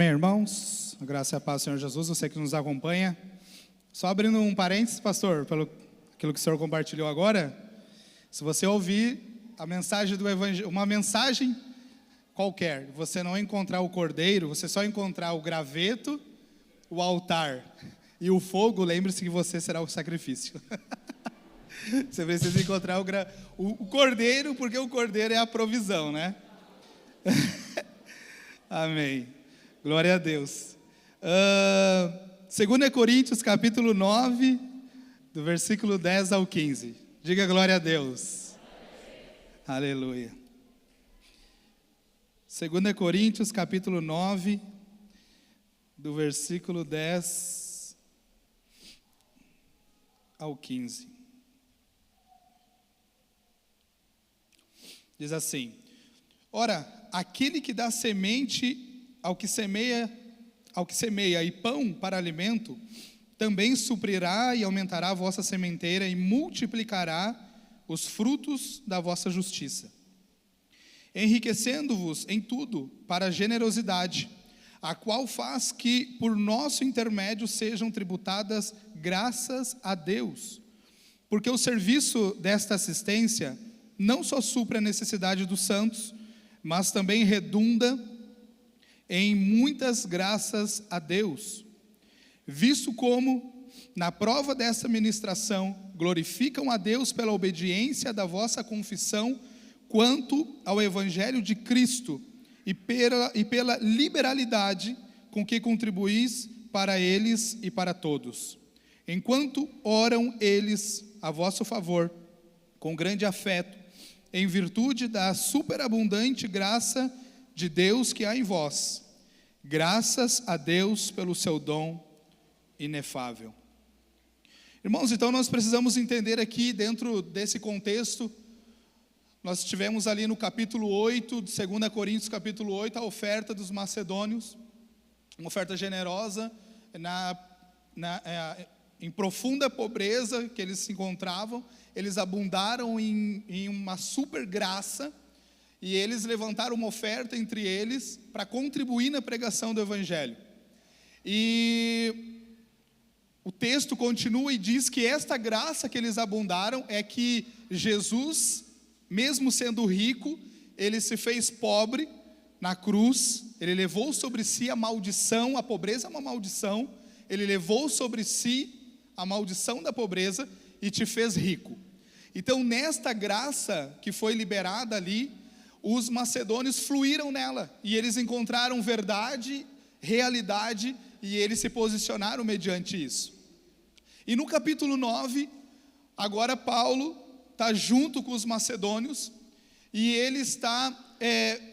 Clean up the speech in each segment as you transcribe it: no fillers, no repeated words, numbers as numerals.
Bem, irmãos, a graça e a paz do Senhor Jesus, você que nos acompanha. Só abrindo um parênteses, pastor, pelo aquilo que o senhor compartilhou agora. Se você ouvir a mensagem do Evangelho, uma mensagem qualquer, você não encontrar o cordeiro, você só encontrar o graveto, o altar e o fogo, lembre-se que você será o sacrifício. Você precisa encontrar o cordeiro, porque o cordeiro é a provisão, né? Amém. Glória a Deus. 2 Coríntios capítulo 9, do versículo 10 ao 15. Diga glória a Deus. Aleluia. 2 Coríntios capítulo 9, do versículo 10 ao 15. Diz assim: ora, aquele que dá semente ao que semeia e pão para alimento, também suprirá e aumentará a vossa sementeira e multiplicará os frutos da vossa justiça, enriquecendo-vos em tudo para a generosidade, a qual faz que por nosso intermédio sejam tributadas graças a Deus, porque o serviço desta assistência não só supre a necessidade dos santos, mas também redunda em muitas graças a Deus, visto como, na prova dessa ministração, glorificam a Deus pela obediência da vossa confissão quanto ao Evangelho de Cristo e pela liberalidade com que contribuís para eles e para todos, enquanto oram eles a vosso favor, com grande afeto, em virtude da superabundante graça de Deus que há em vós, graças a Deus pelo seu dom inefável. Irmãos, então nós precisamos entender aqui, dentro desse contexto, nós tivemos ali no capítulo 8, de 2 Coríntios capítulo 8, a oferta dos macedônios, uma oferta generosa, em profunda pobreza que eles se encontravam. Eles abundaram em uma super graça, e eles levantaram uma oferta entre eles para contribuir na pregação do Evangelho. E o texto continua e diz que esta graça que eles abundaram é que Jesus, mesmo sendo rico, ele se fez pobre na cruz, ele levou sobre si a maldição, a pobreza é uma maldição, ele levou sobre si a maldição da pobreza e te fez rico. Então, nesta graça que foi liberada ali, os macedônios fluíram nela, e eles encontraram verdade, realidade, e eles se posicionaram mediante isso. E no capítulo 9, agora Paulo está junto com os macedônios, e ele está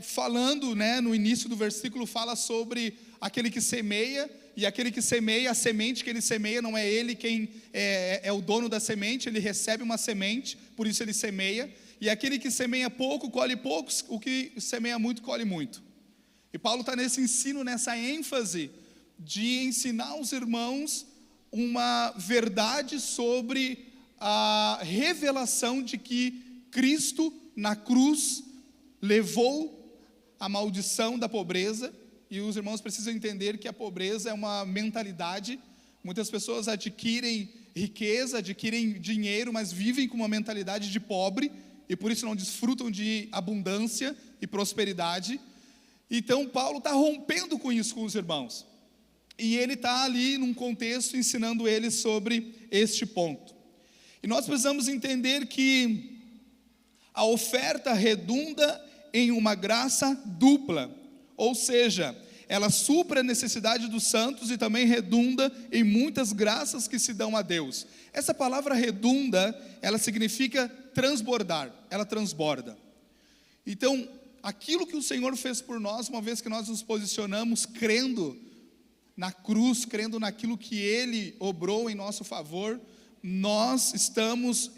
falando, no início do versículo, fala sobre aquele que semeia, e aquele que semeia, a semente que ele semeia, não é ele quem é o dono da semente, ele recebe uma semente, por isso ele semeia. E aquele que semeia pouco, colhe pouco, o que semeia muito, colhe muito. E Paulo está nesse ensino, nessa ênfase de ensinar aos irmãos uma verdade sobre a revelação de que Cristo na cruz levou a maldição da pobreza. E os irmãos precisam entender que a pobreza é uma mentalidade. Muitas pessoas adquirem riqueza, adquirem dinheiro, mas vivem com uma mentalidade de pobre, e por isso não desfrutam de abundância e prosperidade. Então Paulo está rompendo com isso com os irmãos, e ele está ali num contexto ensinando eles sobre este ponto. E nós precisamos entender que a oferta redunda em uma graça dupla, ou seja, ela supre a necessidade dos santos e também redunda em muitas graças que se dão a Deus. Essa palavra redunda, ela significa transbordar, ela transborda. Então, aquilo que o Senhor fez por nós, uma vez que nós nos posicionamos crendo na cruz, crendo naquilo que Ele obrou em nosso favor, nós estamos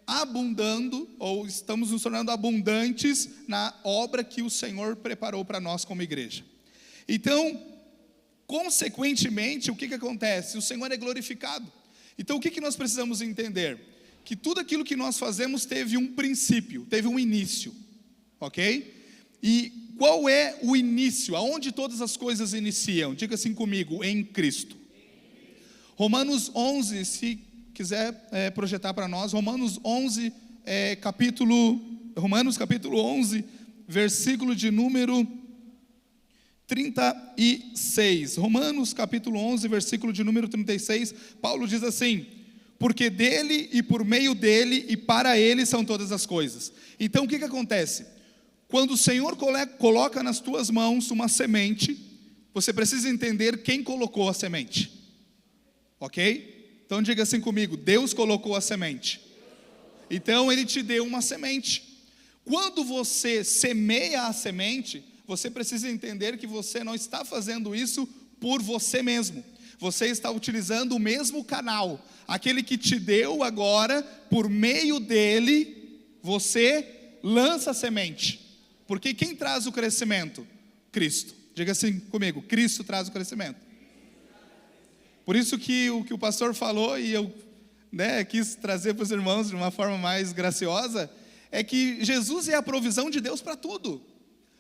abundando, ou estamos nos tornando abundantes na obra que o Senhor preparou para nós como igreja. Então, consequentemente, o que acontece? O Senhor é glorificado. Então, o que nós precisamos entender? Que tudo aquilo que nós fazemos teve um princípio, teve um início, ok? E qual é o início? Aonde todas as coisas iniciam? Diga assim comigo: em Cristo. Romanos 11, se quiser projetar para nós, Romanos capítulo 11, versículo de número 36. Romanos capítulo 11, versículo de número 36, Paulo diz assim: porque dele e por meio dele e para ele são todas as coisas. Então o que acontece? Quando o Senhor coloca nas tuas mãos uma semente, você precisa entender quem colocou a semente, ok? Então diga assim comigo: Deus colocou a semente. Então Ele te deu uma semente. Quando você semeia a semente, você precisa entender que você não está fazendo isso por você mesmo. Você está utilizando o mesmo canal, aquele que te deu agora, por meio dele, você lança a semente. Porque quem traz o crescimento? Cristo. Diga assim comigo: Cristo traz o crescimento. Por isso que o que o pastor falou, e eu quis trazer para os irmãos de uma forma mais graciosa, é que Jesus é a provisão de Deus para tudo.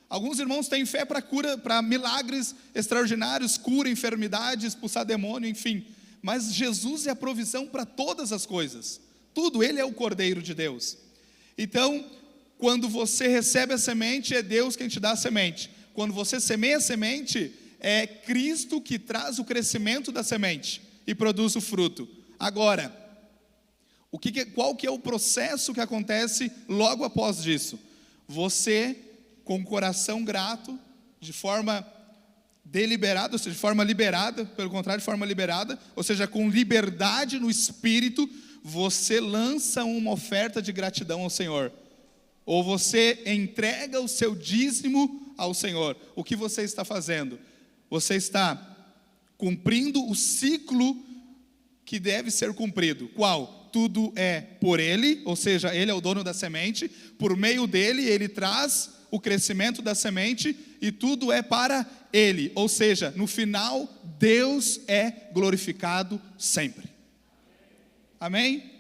Alguns irmãos têm fé para cura, para milagres extraordinários, cura, enfermidade, expulsar demônio, enfim. Mas Jesus é a provisão para todas as coisas. Tudo, Ele é o Cordeiro de Deus. Então, quando você recebe a semente, é Deus quem te dá a semente. Quando você semeia a semente, é Cristo que traz o crescimento da semente e produz o fruto. Agora, qual que é o processo que acontece logo após disso? Você, com o coração grato, de forma deliberada, ou seja, de forma liberada, pelo contrário, de forma liberada, ou seja, com liberdade no espírito, você lança uma oferta de gratidão ao Senhor. Ou você entrega o seu dízimo ao Senhor. O que você está fazendo? Você está cumprindo o ciclo que deve ser cumprido. Qual? Tudo é por Ele, ou seja, Ele é o dono da semente. Por meio dele, Ele traz o crescimento da semente, e tudo é para Ele. Ou seja, no final, Deus é glorificado sempre. Amém?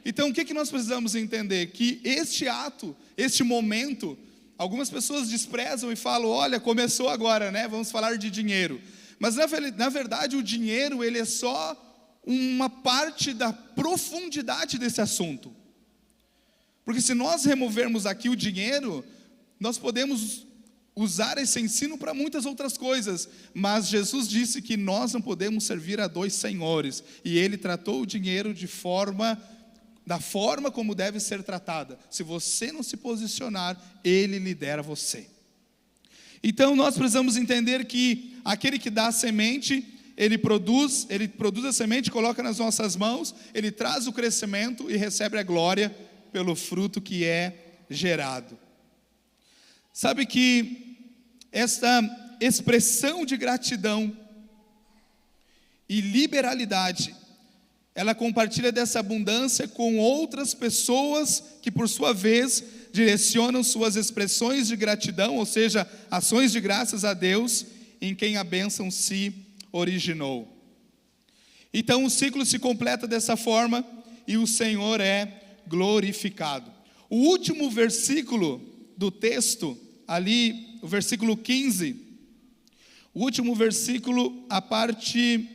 Então o que nós precisamos entender? Que este ato, este momento, algumas pessoas desprezam e falam: olha, começou agora, vamos falar de dinheiro. Mas na verdade o dinheiro, ele é só uma parte da profundidade desse assunto. Porque se nós removermos aqui o dinheiro, nós podemos usar esse ensino para muitas outras coisas, mas Jesus disse que nós não podemos servir a dois senhores, e Ele tratou o dinheiro da forma como deve ser tratada. Se você não se posicionar, Ele lidera você. Então nós precisamos entender que aquele que dá a semente, ele produz a semente, coloca nas nossas mãos, Ele traz o crescimento e recebe a glória pelo fruto que é gerado. Sabe que esta expressão de gratidão e liberalidade, ela compartilha dessa abundância com outras pessoas que, por sua vez, direcionam suas expressões de gratidão, ou seja, ações de graças a Deus, em quem a bênção se originou. Então o ciclo se completa dessa forma e o Senhor é glorificado. O último versículo do texto, ali, o versículo 15, o último versículo, a parte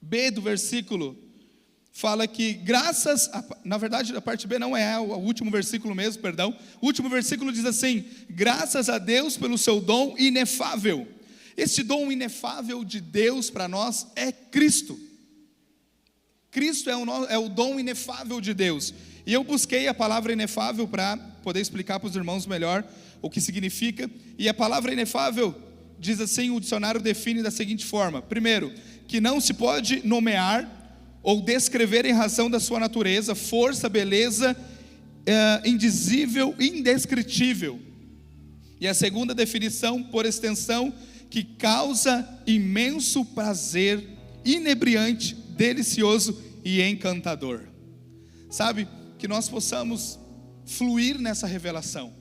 B do versículo, fala que na verdade a parte B não é o último versículo mesmo, perdão. O último versículo diz assim: graças a Deus pelo seu dom inefável. Esse dom inefável de Deus para nós é Cristo. Cristo é o dom inefável de Deus. E eu busquei a palavra inefável para poder explicar para os irmãos melhor o que significa. E a palavra inefável diz assim, o dicionário define da seguinte forma: primeiro, que não se pode nomear ou descrever em razão da sua natureza, força, beleza, indizível, indescritível. E a segunda definição, por extensão, que causa imenso prazer, inebriante, delicioso e encantador. Sabe, que nós possamos fluir nessa revelação,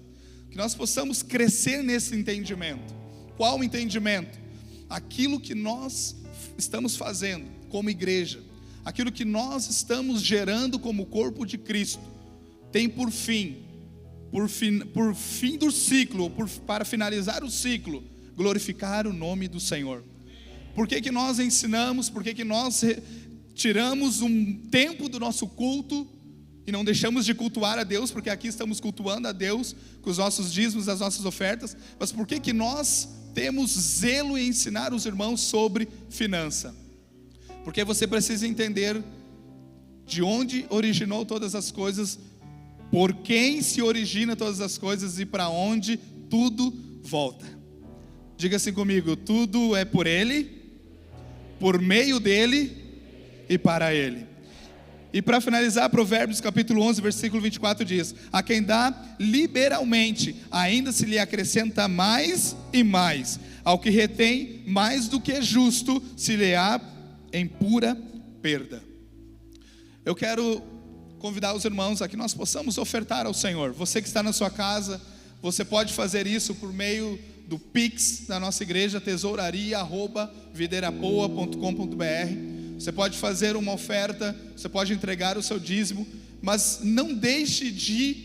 que nós possamos crescer nesse entendimento. Qual entendimento? Aquilo que nós estamos fazendo como igreja, aquilo que nós estamos gerando como corpo de Cristo, tem por fim por fim do ciclo, para finalizar o ciclo, glorificar o nome do Senhor. Por que que nós ensinamos, por que que nós tiramos um tempo do nosso culto e não deixamos de cultuar a Deus? Porque aqui estamos cultuando a Deus com os nossos dízimos, as nossas ofertas. Mas por que que nós temos zelo em ensinar os irmãos sobre finança? Porque você precisa entender de onde originou todas as coisas, por quem se origina todas as coisas e para onde tudo volta. Diga assim comigo: tudo é por Ele, por meio dEle e para Ele. E para finalizar, Provérbios capítulo 11, versículo 24 diz: a quem dá liberalmente, ainda se lhe acrescenta mais e mais. Ao que retém mais do que é justo, se lhe há em pura perda. Eu quero convidar os irmãos a que nós possamos ofertar ao Senhor. Você que está na sua casa, você pode fazer isso por meio do Pix da nossa igreja, tesouraria@videirapoa.com.br. Você pode fazer uma oferta, você pode entregar o seu dízimo, mas não deixe de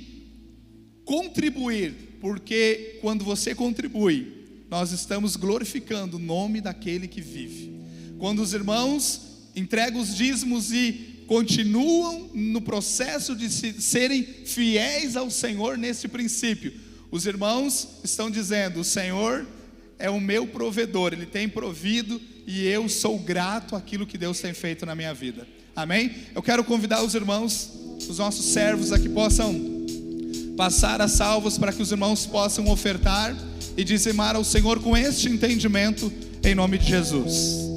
contribuir, porque quando você contribui, nós estamos glorificando o nome daquele que vive. Quando os irmãos entregam os dízimos e continuam no processo de serem fiéis ao Senhor nesse princípio, os irmãos estão dizendo: o Senhor é o meu provedor, Ele tem provido e eu sou grato àquilo que Deus tem feito na minha vida. Amém? Eu quero convidar os irmãos, os nossos servos, a que possam passar as salvas para que os irmãos possam ofertar e dizimar ao Senhor com este entendimento, em nome de Jesus.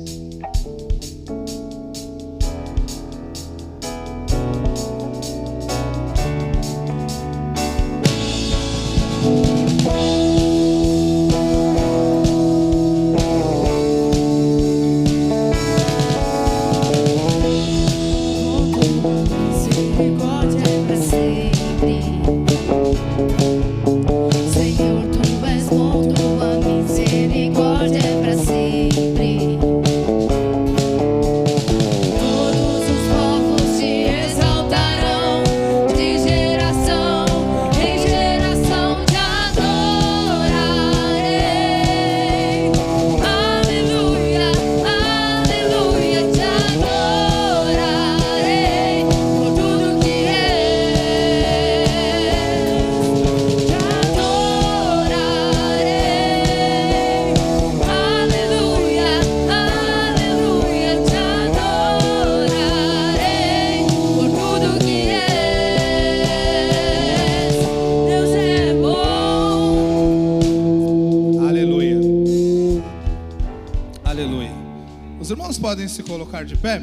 Podem se colocar de pé.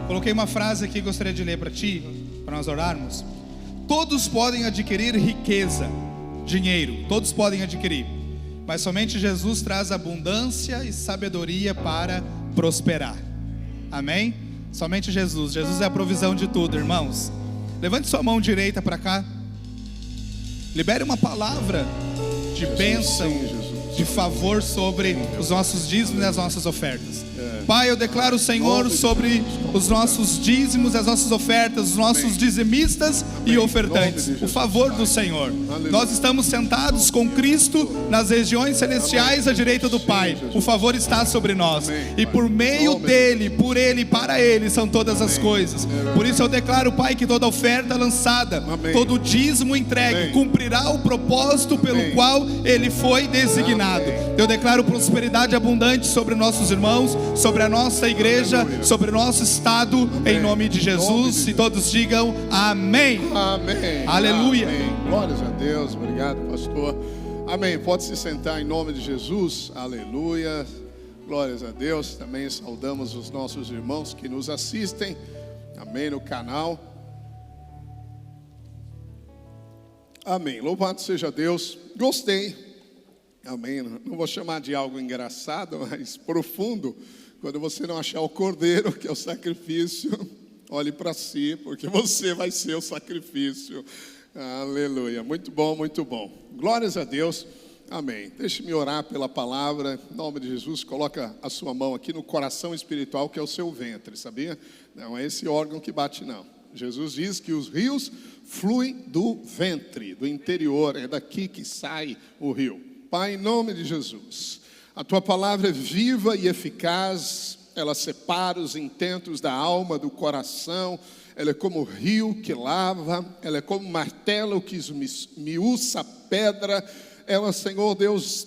Coloquei uma frase aqui que gostaria de ler para ti, para nós orarmos. Todos podem adquirir riqueza, dinheiro, todos podem adquirir, mas somente Jesus traz abundância e sabedoria para prosperar. Amém? Somente Jesus. Jesus é a provisão de tudo, irmãos. Levante sua mão direita para cá. Libere uma palavra de bênção, de favor sobre os nossos dízimos e as nossas ofertas. Pai, eu declaro, Senhor, sobre os nossos dízimos, as nossas ofertas, os nossos dizimistas e ofertantes, o favor do Senhor. Nós estamos sentados com Cristo nas regiões celestiais à direita do Pai. O favor está sobre nós, e por meio dele, por ele e para ele são todas as coisas. Por isso eu declaro, Pai, que toda oferta lançada, todo dízimo entregue, cumprirá o propósito pelo qual ele foi designado. Eu declaro prosperidade abundante sobre nossos irmãos, sobre a nossa igreja, sobre o nosso estado, em nome de Jesus. E todos digam amém. Amém. Aleluia. Amém. Glórias a Deus. Obrigado, pastor. Amém. Pode se sentar em nome de Jesus. Aleluia. Glórias a Deus. Também saudamos os nossos irmãos que nos assistem. Amém. No canal. Amém. Louvado seja Deus. Gostei. Amém. Não vou chamar de algo engraçado, mas profundo. Quando você não achar o cordeiro, que é o sacrifício, olhe para si, porque você vai ser o sacrifício. Aleluia. Muito bom, muito bom. Glórias a Deus. Amém. Deixe-me orar pela palavra. Em nome de Jesus, coloca a sua mão aqui no coração espiritual, que é o seu ventre, sabia? Não é esse órgão que bate, não. Jesus diz que os rios fluem do ventre, do interior, é daqui que sai o rio. Pai, em nome de Jesus, a tua palavra é viva e eficaz, ela separa os intentos da alma, do coração, ela é como rio que lava, ela é como martelo que esmiuça a pedra, ela, Senhor Deus,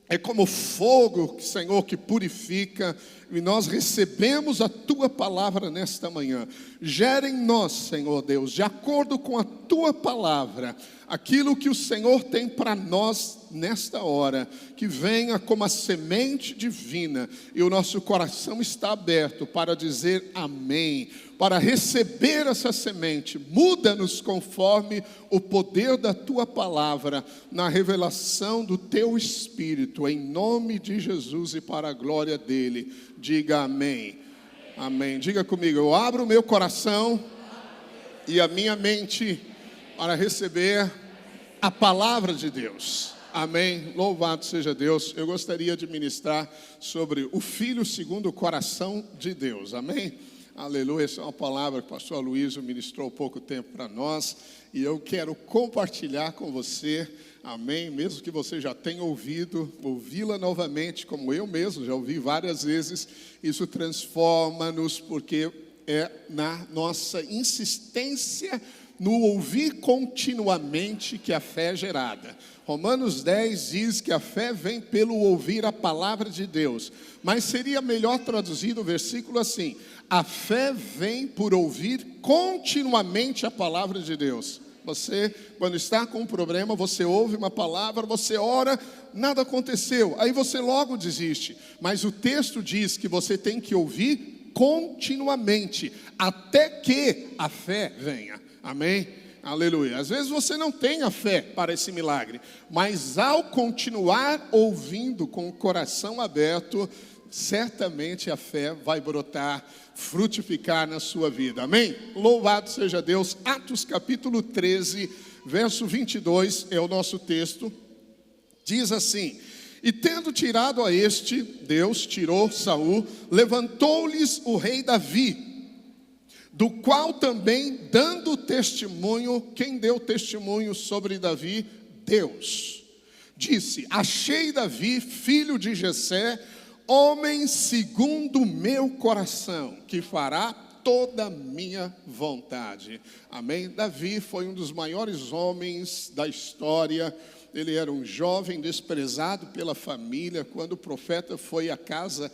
é como fogo, Senhor, que purifica, e nós recebemos a Tua palavra nesta manhã. Gera em nós, Senhor Deus, de acordo com a Tua palavra, aquilo que o Senhor tem para nós nesta hora, que venha como a semente divina, e o nosso coração está aberto para dizer amém, para receber essa semente. Muda-nos conforme o poder da Tua palavra, na revelação do Teu Espírito, em nome de Jesus e para a glória dEle. Diga amém. Amém. Diga comigo, eu abro o meu coração e a minha mente para receber a palavra de Deus. Amém. Louvado seja Deus. Eu gostaria de ministrar sobre o Filho segundo o coração de Deus. Amém. Aleluia, essa é uma palavra que o pastor Aloysio ministrou há pouco tempo para nós, e eu quero compartilhar com você, amém, mesmo que você já tenha ouvido, ouvi-la novamente, como eu mesmo já ouvi várias vezes, isso transforma-nos, porque é na nossa insistência no ouvir continuamente que a fé é gerada. Romanos 10 diz que a fé vem pelo ouvir a palavra de Deus, mas seria melhor traduzir o versículo assim: a fé vem por ouvir continuamente a palavra de Deus. Você, quando está com um problema, você ouve uma palavra, você ora, nada aconteceu, aí você logo desiste. Mas o texto diz que você tem que ouvir continuamente, até que a fé venha. Amém? Aleluia. Às vezes você não tem a fé para esse milagre, mas ao continuar ouvindo com o coração aberto, certamente a fé vai brotar, frutificar na sua vida. Amém? Louvado seja Deus. Atos capítulo 13, verso 22 é o nosso texto. Diz assim: e tendo tirado a este, Deus tirou Saul, levantou-lhes o rei Davi, do qual também dando testemunho, quem deu testemunho sobre Davi? Deus. Disse: achei Davi, filho de Jessé, homem segundo o meu coração, que fará toda a minha vontade. Amém? Davi foi um dos maiores homens da história. Ele era um jovem desprezado pela família. Quando o profeta foi à casa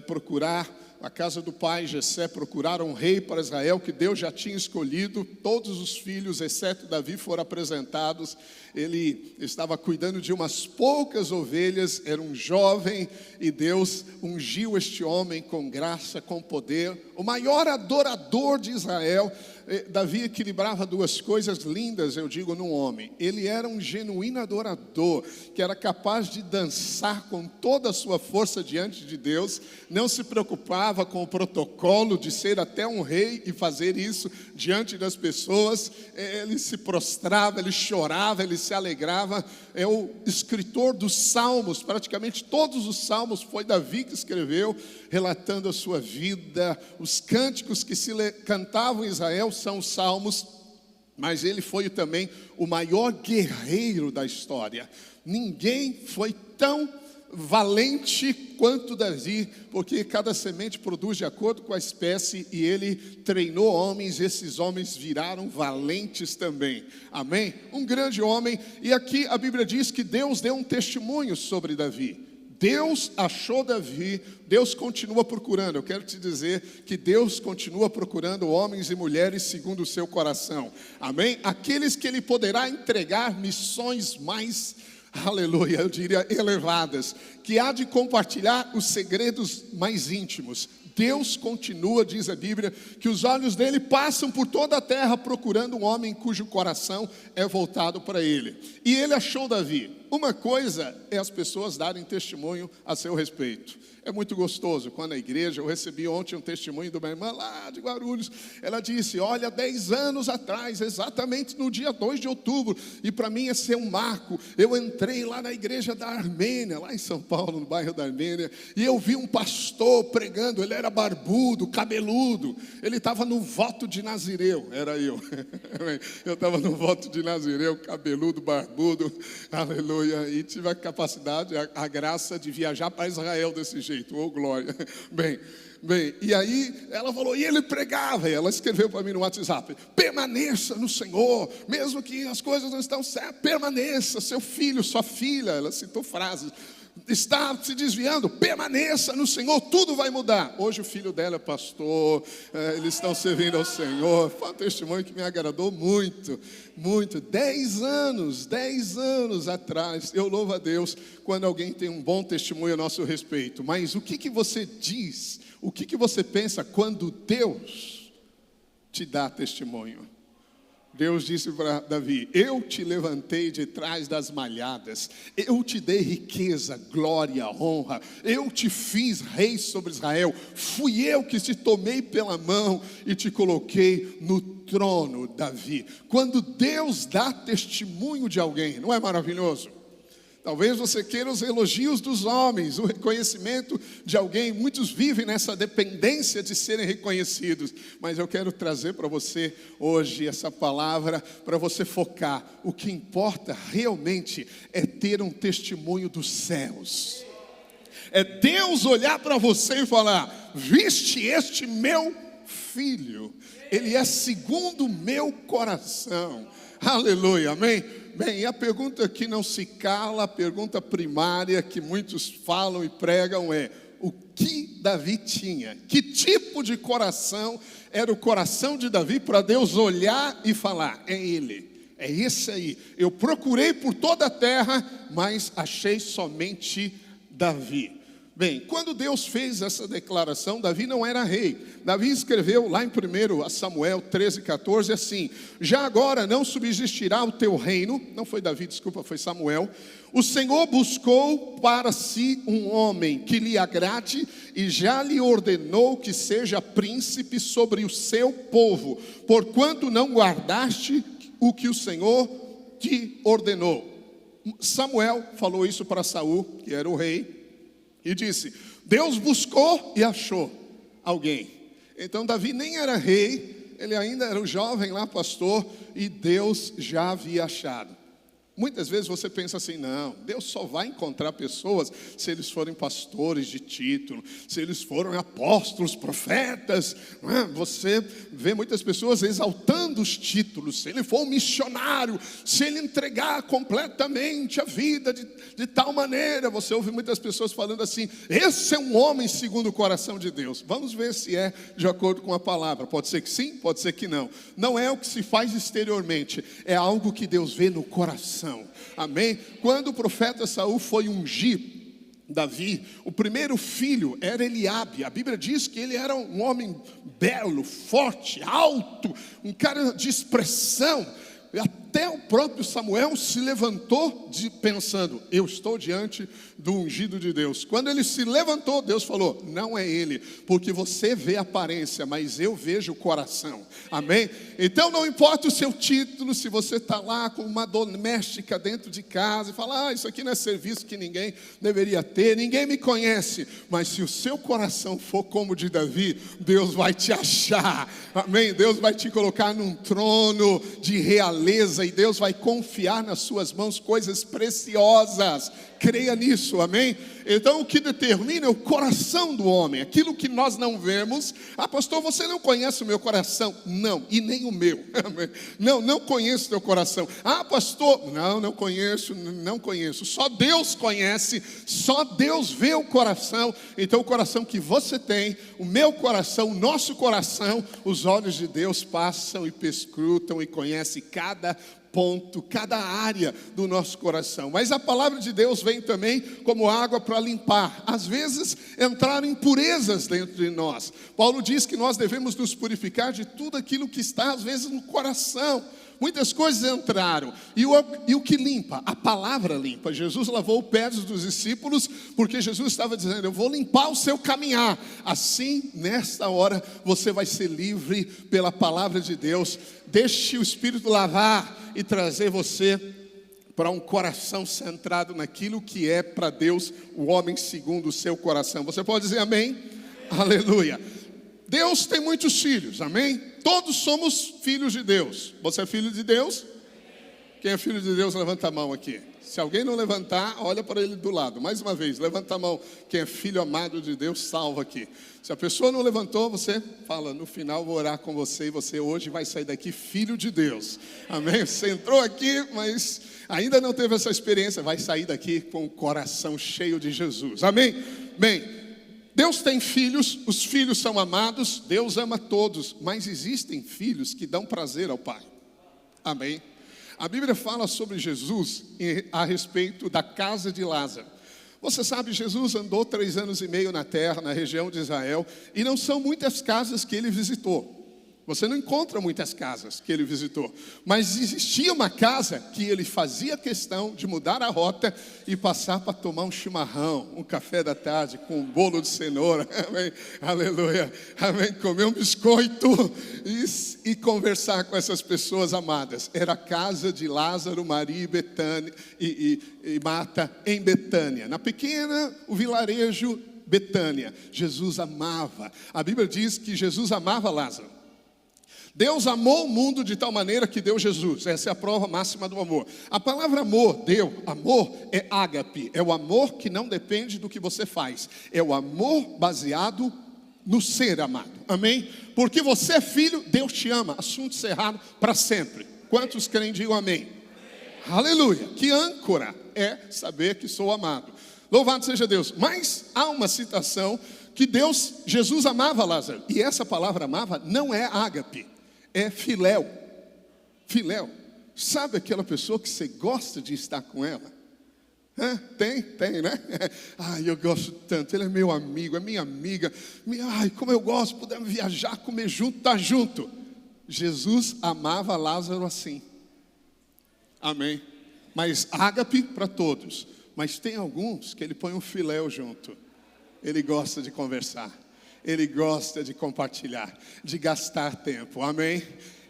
procurar, a casa do pai Jessé, procurar um rei para Israel, que Deus já tinha escolhido, todos os filhos, exceto Davi, foram apresentados. Ele estava cuidando de umas poucas ovelhas, era um jovem, e Deus ungiu este homem com graça, com poder, o maior adorador de Israel. Davi equilibrava duas coisas lindas, eu digo, num homem. Ele era um genuíno adorador, que era capaz de dançar com toda a sua força diante de Deus, não se preocupava com o protocolo de ser até um rei e fazer isso diante das pessoas. Ele se prostrava, ele chorava, ele se alegrava. É o escritor dos salmos, praticamente todos os salmos foi Davi que escreveu, relatando a sua vida. Os cânticos que se cantavam em Israel são os salmos, mas ele foi também o maior guerreiro da história. Ninguém foi tão valente quanto Davi, porque cada semente produz de acordo com a espécie, e ele treinou homens, esses homens viraram valentes também. Amém? Um grande homem. E aqui a Bíblia diz que Deus deu um testemunho sobre Davi. Deus achou Davi, Deus continua procurando. Eu quero te dizer que Deus continua procurando homens e mulheres segundo o seu coração. Amém? Aqueles que Ele poderá entregar missões mais, aleluia, eu diria elevadas, que há de compartilhar os segredos mais íntimos. Deus continua, diz a Bíblia, que os olhos dele passam por toda a terra procurando um homem cujo coração é voltado para ele. E ele achou Davi. Uma coisa é as pessoas darem testemunho a seu respeito. É muito gostoso quando a igreja, eu recebi ontem um testemunho de uma irmã lá de Guarulhos. Ela disse, olha, 10 anos atrás, exatamente no dia 2 de outubro, e para mim ia ser um marco, eu entrei lá na igreja da Armênia, lá em São Paulo, no bairro da Armênia, e eu vi um pastor pregando, ele era barbudo, cabeludo, ele estava no voto de Nazireu, era eu. Eu estava no voto de Nazireu, cabeludo, barbudo, aleluia, e tive a capacidade, a graça de viajar para Israel desse jeito. Oh, glória. Bem, e aí ela falou, e ele pregava, e ela escreveu para mim no WhatsApp, permaneça no Senhor, mesmo que as coisas não estão certas, permaneça, seu filho, sua filha, ela citou frases, está se desviando, permaneça no Senhor, tudo vai mudar. Hoje o filho dela é pastor, eles estão servindo ao Senhor. Foi um testemunho que me agradou muito, muito. 10 anos atrás, eu louvo a Deus quando alguém tem um bom testemunho a nosso respeito. Mas o que você diz, o que você pensa quando Deus te dá testemunho? Deus disse para Davi, eu te levantei de trás das malhadas, eu te dei riqueza, glória, honra, eu te fiz rei sobre Israel, fui eu que te tomei pela mão e te coloquei no trono, Davi. Quando Deus dá testemunho de alguém, não é maravilhoso? Talvez você queira os elogios dos homens, o reconhecimento de alguém. Muitos vivem nessa dependência de serem reconhecidos. Mas eu quero trazer para você hoje essa palavra para você focar. O que importa realmente é ter um testemunho dos céus. É Deus olhar para você e falar, viste este meu filho, ele é segundo o meu coração. Aleluia, amém? Bem, e a pergunta que não se cala, a pergunta primária que muitos falam e pregam é, o que Davi tinha? Que tipo de coração era o coração de Davi para Deus olhar e falar, é ele, é esse aí. Eu procurei por toda a terra, mas achei somente Davi. Bem, quando Deus fez essa declaração, Davi não era rei. Davi escreveu lá em 1 Samuel 13:14 assim, já agora não subsistirá o teu reino, não foi Davi, desculpa, foi Samuel. O Senhor buscou para si um homem que lhe agrade e já lhe ordenou que seja príncipe sobre o seu povo, porquanto não guardaste o que o Senhor te ordenou. Samuel falou isso para Saul, que era o rei, e disse, Deus buscou e achou alguém. Então Davi nem era rei, ele ainda era um jovem lá, pastor, e Deus já havia achado. Muitas vezes você pensa assim, não, Deus só vai encontrar pessoas se eles forem pastores de título, se eles forem apóstolos, profetas, não é? Você vê muitas pessoas exaltando os títulos, se ele for um missionário, se ele entregar completamente a vida de tal maneira, você ouve muitas pessoas falando assim, esse é um homem segundo o coração de Deus. Vamos ver se é de acordo com a palavra, pode ser que sim, pode ser que não. Não é o que se faz exteriormente, é algo que Deus vê no coração. Amém? Quando o profeta Saul foi ungir Davi, o primeiro filho era Eliabe. A Bíblia diz que ele era um homem belo, forte, alto, um cara de expressão. Até o próprio Samuel se levantou pensando, eu estou diante do ungido de Deus. Quando ele se levantou, Deus falou, não é ele, porque você vê a aparência, mas eu vejo o coração. Amém? Então não importa o seu título, se você está lá com uma doméstica dentro de casa e fala, isso aqui não é serviço que ninguém deveria ter, ninguém me conhece. Mas se o seu coração for como o de Davi, Deus vai te achar. Amém? Deus vai te colocar num trono de realeza e Deus vai confiar nas suas mãos coisas preciosas. Creia nisso, amém? Então o que determina é o coração do homem, aquilo que nós não vemos. Pastor, você não conhece o meu coração? Não, e nem o meu. Não conheço o teu coração. Pastor, não conheço. Só Deus conhece, só Deus vê o coração. Então o coração que você tem, o meu coração, o nosso coração, os olhos de Deus passam e perscrutam e conhecem cada ponto, cada área do nosso coração. Mas a palavra de Deus vem também como água para limpar. Às vezes entraram impurezas dentro de nós. Paulo diz que nós devemos nos purificar de tudo aquilo que está às vezes no coração. muitas coisas entraram. E o que limpa? A palavra limpa. Jesus lavou os pés dos discípulos, porque Jesus estava dizendo: eu vou limpar o seu caminhar. Assim, nesta hora, você vai ser livre pela palavra de Deus. Deixe o Espírito lavar e trazer você para um coração centrado naquilo que é para Deus, o homem segundo o seu coração. Você pode dizer amém? Aleluia. Deus tem muitos filhos, amém? Todos somos filhos de Deus. Você é filho de Deus? Quem é filho de Deus, levanta a mão aqui. Se alguém não levantar, olha para ele do lado. Mais uma vez, levanta a mão. Quem é filho amado de Deus, salva aqui. Se a pessoa não levantou, você fala: no final vou orar com você, e você hoje vai sair daqui filho de Deus. Amém? Você entrou aqui, mas ainda não teve essa experiência, vai sair daqui com o coração cheio de Jesus. Amém? Bem, Deus tem filhos, os filhos são amados, Deus ama todos, mas existem filhos que dão prazer ao Pai. Amém? A Bíblia fala sobre Jesus a respeito da casa de Lázaro. Você sabe, Jesus andou 3 anos e meio na terra, na região de Israel, e não são muitas casas que ele visitou. Você não encontra muitas casas que ele visitou, mas existia uma casa que ele fazia questão de mudar a rota e passar para tomar um chimarrão, um café da tarde com um bolo de cenoura, amém, aleluia, amém, comer um biscoito e conversar com essas pessoas amadas. Era a casa de Lázaro, Maria e Betânia, e Marta em Betânia, na pequena, o vilarejo Betânia. Jesus amava, a Bíblia diz que Jesus amava Lázaro. Deus amou o mundo de tal maneira que deu Jesus. Essa é a prova máxima do amor. A palavra amor é ágape. É o amor que não depende do que você faz. É o amor baseado no ser amado. Amém? Porque você é filho, Deus te ama. Assunto encerrado para sempre. Quantos creem, digam amém? Aleluia. Que âncora é saber que sou amado. Louvado seja Deus. Mas há uma citação que Jesus amava Lázaro. E essa palavra amava não é ágape. É filéu. Filéu. Sabe aquela pessoa que você gosta de estar com ela? Tem, né? Ai, eu gosto tanto. Ele é meu amigo, é minha amiga. Ai, como eu gosto, podemos viajar, comer junto, estar junto. Jesus amava Lázaro assim. Amém. Mas ágape para todos. Mas tem alguns que ele põe um filéu junto. Ele gosta de conversar. Ele gosta de compartilhar, de gastar tempo, amém?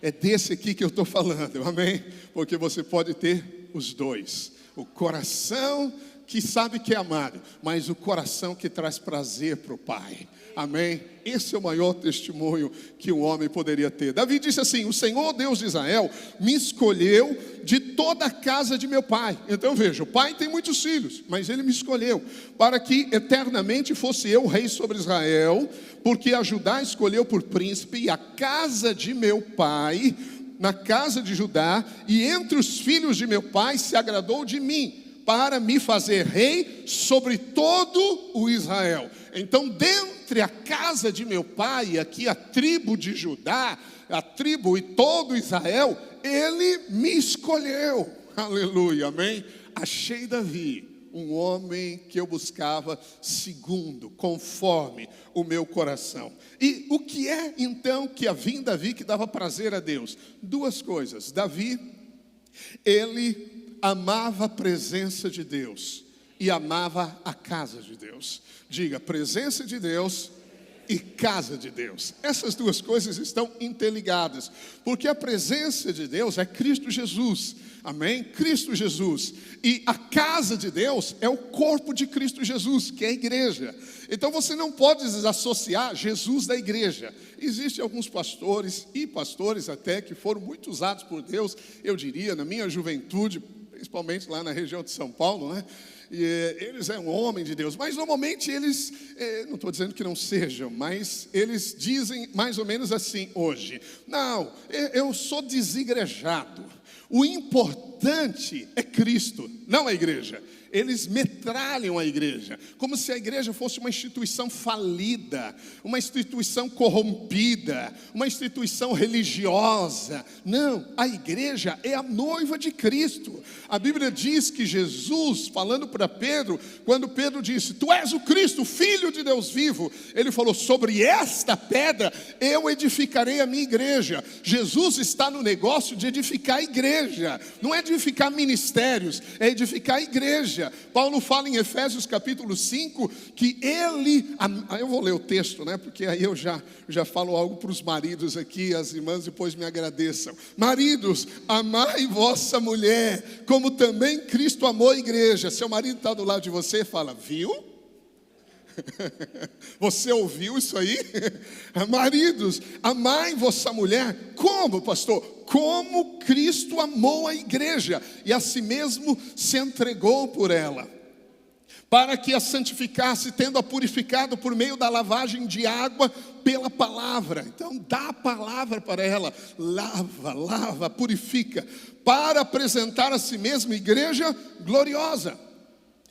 É desse aqui que eu estou falando, amém? Porque você pode ter os dois, o coração que sabe que é amado, mas o coração que traz prazer para o Pai, amém? Esse é o maior testemunho que um homem poderia ter. Davi disse assim: o Senhor Deus de Israel me escolheu de toda a casa de meu pai. Então veja, o pai tem muitos filhos, mas ele me escolheu para que eternamente fosse eu rei sobre Israel, porque a Judá escolheu por príncipe, e a casa de meu pai, na casa de Judá, e entre os filhos de meu pai se agradou de mim, para me fazer rei sobre todo o Israel. Então, dentre a casa de meu pai, aqui a tribo de Judá, a tribo e todo Israel, ele me escolheu. Aleluia, amém? Achei Davi, um homem que eu buscava segundo, conforme o meu coração. E o que é então que havia em Davi que dava prazer a Deus? 2 coisas. Davi, ele amava a presença de Deus e amava a casa de Deus. Diga, presença de Deus e casa de Deus. Essas 2 coisas estão interligadas, porque a presença de Deus é Cristo Jesus, amém? Cristo Jesus. E a casa de Deus é o corpo de Cristo Jesus, que é a igreja. Então você não pode desassociar Jesus da igreja. Existem alguns pastores, e pastores até, que foram muito usados por Deus, eu diria, na minha juventude, principalmente lá na região de São Paulo, né? E eles eram homens de Deus, mas normalmente eles, não estou dizendo que não sejam, mas eles dizem mais ou menos assim hoje: não, eu sou desigrejado, o importante é Cristo, não a igreja. Eles metralham a igreja, como se a igreja fosse uma instituição falida, uma instituição corrompida, uma instituição religiosa. Não, a igreja é a noiva de Cristo. A Bíblia diz que Jesus, falando para Pedro, quando Pedro disse: tu és o Cristo, o Filho de Deus vivo, ele falou: sobre esta pedra eu edificarei a minha igreja. Jesus está no negócio de edificar a igreja, não é edificar ministérios, é edificar a igreja. Paulo fala em Efésios capítulo 5 que ele, eu vou ler o texto, né? Porque aí eu já falo algo para os maridos aqui, as irmãs depois me agradeçam. Maridos, amai vossa mulher, como também Cristo amou a igreja. Seu marido está do lado de você, fala: viu? Você ouviu isso aí? Maridos, amai vossa mulher. Como, pastor? Como Cristo amou a igreja e a si mesmo se entregou por ela, para que a santificasse, tendo-a purificado por meio da lavagem de água pela palavra. Então dá a palavra para ela, lava, purifica, para apresentar a si mesma igreja gloriosa.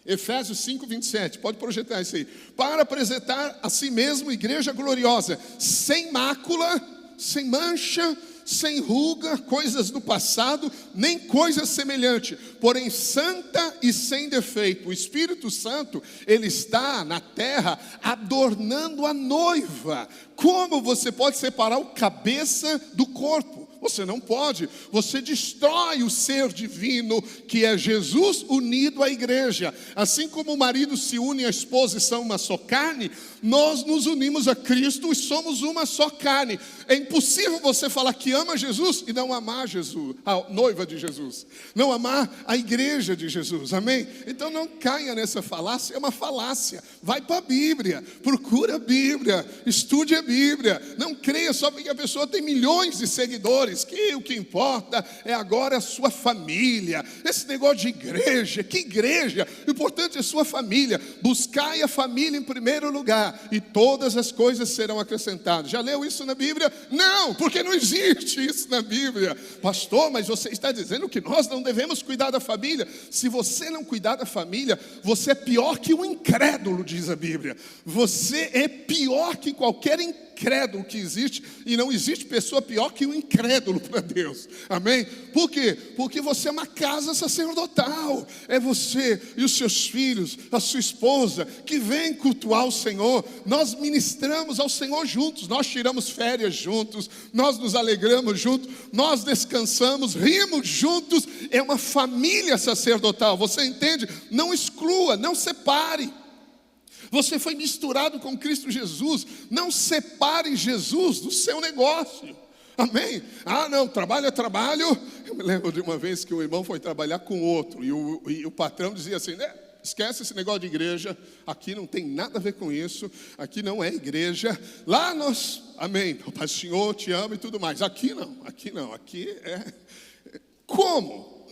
Efésios 5, 27, pode projetar isso aí. Para apresentar a si mesmo igreja gloriosa, sem mácula, sem mancha, sem ruga, coisas do passado, nem coisa semelhante, porém santa e sem defeito. O Espírito Santo, ele está na terra adornando a noiva. Como você pode separar o cabeça do corpo? Você não pode. Você destrói o ser divino que é Jesus unido à igreja. Assim como o marido se une à esposa e são uma só carne, nós nos unimos a Cristo e somos uma só carne. É impossível você falar que ama Jesus e não amar Jesus, a noiva de Jesus, não amar a igreja de Jesus, amém? Então não caia nessa falácia, é uma falácia. Vai para a Bíblia, procura a Bíblia, estude a Bíblia. Não creia só porque a pessoa tem milhões de seguidores, que o que importa é agora a sua família. Esse negócio de igreja, que igreja? O importante é a sua família. Buscai a família em primeiro lugar e todas as coisas serão acrescentadas. Já leu isso na Bíblia? Não, porque não existe isso na Bíblia. Pastor, mas você está dizendo que nós não devemos cuidar da família. Se você não cuidar da família, você é pior que um incrédulo, diz a Bíblia. Você é pior que qualquer incrédulo que existe, e não existe pessoa pior que um incrédulo para Deus, amém? Por quê? Porque você é uma casa sacerdotal, é você e os seus filhos, a sua esposa, que vem cultuar o Senhor. Nós ministramos ao Senhor juntos, nós tiramos férias juntos, nós nos alegramos juntos, nós descansamos, rimos juntos, é uma família sacerdotal, você entende? Não exclua, não separe. Você foi misturado com Cristo Jesus. Não separe Jesus do seu negócio. Amém? Ah, não, trabalho é trabalho. Eu me lembro de uma vez que um irmão foi trabalhar com outro. E o patrão dizia assim, né? Esquece esse negócio de igreja. Aqui não tem nada a ver com isso. Aqui não é igreja. Lá nós, amém, o Pai Senhor te ama e tudo mais. Aqui não. Aqui é... Como?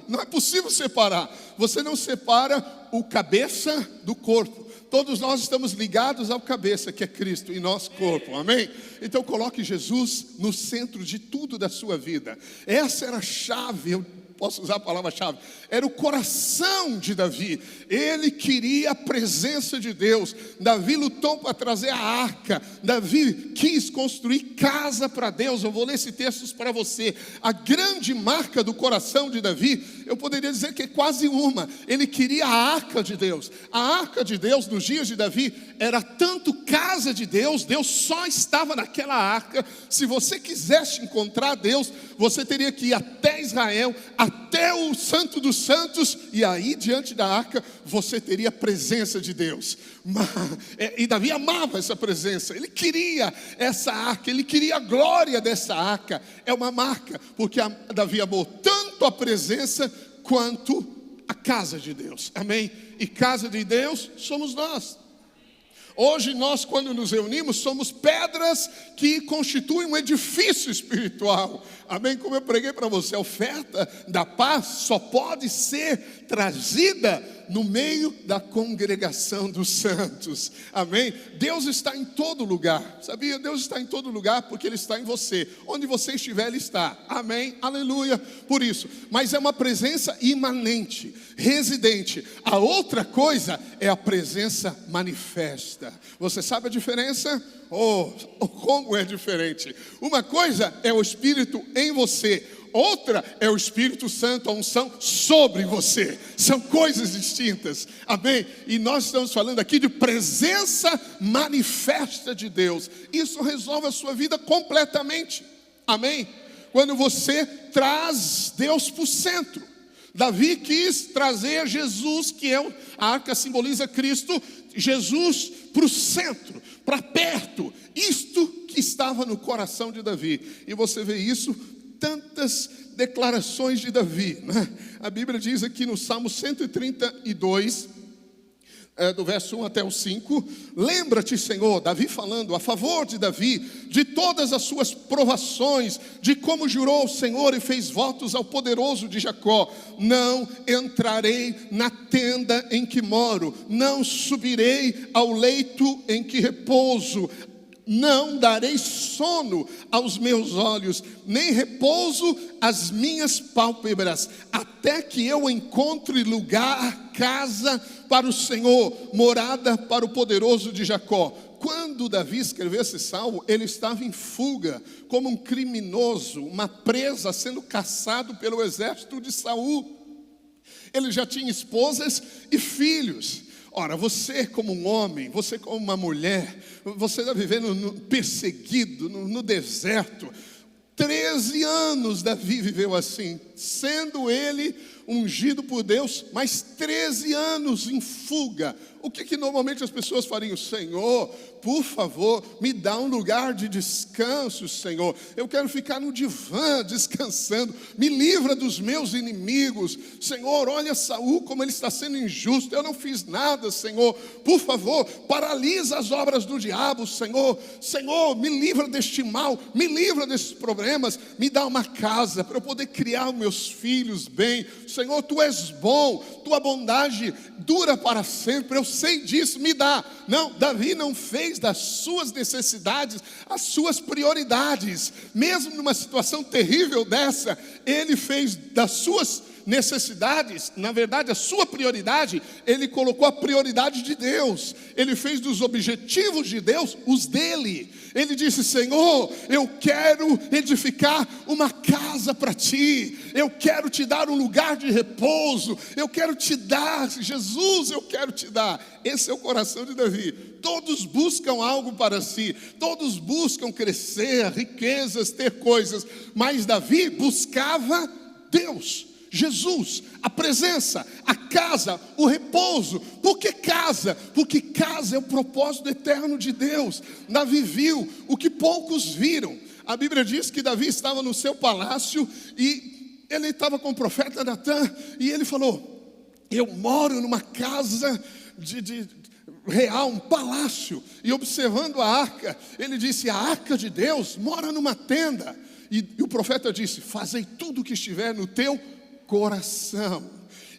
Não é possível separar. Você não separa o cabeça do corpo. Todos nós estamos ligados ao cabeça, que é Cristo, e nosso corpo, amém? Então coloque Jesus no centro de tudo da sua vida. Essa era a chave, eu posso usar a palavra-chave, era o coração de Davi. Ele queria a presença de Deus. Davi lutou para trazer a arca. Davi quis construir casa para Deus. Eu vou ler esse texto para você. A grande marca do coração de Davi, eu poderia dizer que é quase uma. Ele queria a arca de Deus. A arca de Deus nos dias de Davi era tanto casa de Deus, Deus só estava naquela arca. Se você quisesse encontrar Deus, você teria que ir até Israel, até o Santo dos Santos, e aí diante da arca você teria a presença de Deus. E Davi amava essa presença, ele queria essa arca, ele queria a glória dessa arca. É uma marca, porque Davi amou tanto a presença quanto a casa de Deus, amém? E casa de Deus somos nós. Hoje nós, quando nos reunimos, somos pedras que constituem um edifício espiritual. Amém? Como eu preguei para você, a oferta da paz só pode ser trazida no meio da congregação dos santos. Amém? Deus está em todo lugar. Sabia? Deus está em todo lugar porque Ele está em você. Onde você estiver, Ele está. Amém? Aleluia. Por isso. Mas é uma presença imanente, residente. A outra coisa é a presença manifesta. Você sabe a diferença? Como é diferente. Uma coisa é o Espírito em você. outra é o Espírito Santo, a unção sobre você. São coisas distintas, amém? E nós estamos falando aqui de presença manifesta de Deus. Isso resolve a sua vida completamente, amém? Quando você traz Deus para o centro. Davi quis trazer Jesus, que é a arca simboliza Cristo, Jesus para o centro, para perto. Isto que estava no coração de Davi. E você vê isso, tantas declarações de Davi, né? A Bíblia diz aqui no Salmo 132, do verso 1 até o 5, lembra-te, Senhor, Davi falando a favor de Davi, de todas as suas provações, de como jurou o Senhor e fez votos ao poderoso de Jacó: não entrarei na tenda em que moro, não subirei ao leito em que repouso, não darei sono aos meus olhos, nem repouso às minhas pálpebras, até que eu encontre lugar, casa para o Senhor, morada para o poderoso de Jacó. Quando Davi escreveu esse salmo, ele estava em fuga, como um criminoso, uma presa sendo caçado pelo exército de Saul. Ele já tinha esposas e filhos. Ora, você como um homem, você como uma mulher, você está vivendo perseguido no deserto. 13 anos Davi viveu assim, sendo ele ungido por Deus, mas 13 anos em fuga. O que normalmente as pessoas fariam? Senhor, por favor, me dá um lugar de descanso, Senhor. Eu quero ficar no divã descansando. Me livra dos meus inimigos. Senhor, olha Saul como ele está sendo injusto. Eu não fiz nada, Senhor. Por favor, paralisa as obras do diabo, Senhor. Senhor, me livra deste mal. Me livra desses problemas. Me dá uma casa para eu poder criar meus filhos bem. Senhor, Tu és bom. Tua bondade dura para sempre. Eu sei disso, me dá. Não, Davi não fez das suas necessidades as suas prioridades. Mesmo numa situação terrível dessa, ele fez das suas necessidades, na verdade a sua prioridade, ele colocou a prioridade de Deus. Ele fez dos objetivos de Deus os dele. Ele disse: Senhor, eu quero edificar uma casa para Ti, eu quero Te dar um lugar de repouso, eu quero Te dar, Jesus, eu quero Te dar. Esse é o coração de Davi. Todos buscam algo para si, todos buscam crescer, riquezas, ter coisas, mas Davi buscava Deus, Jesus, a presença, a casa, o repouso. Por que casa? Porque casa é o propósito eterno de Deus. Davi viu o que poucos viram. A Bíblia diz que Davi estava no seu palácio e ele estava com o profeta Natã, e ele falou: eu moro numa casa real, um palácio. E observando a arca, ele disse: a arca de Deus mora numa tenda. E o profeta disse: fazei tudo o que estiver no teu coração.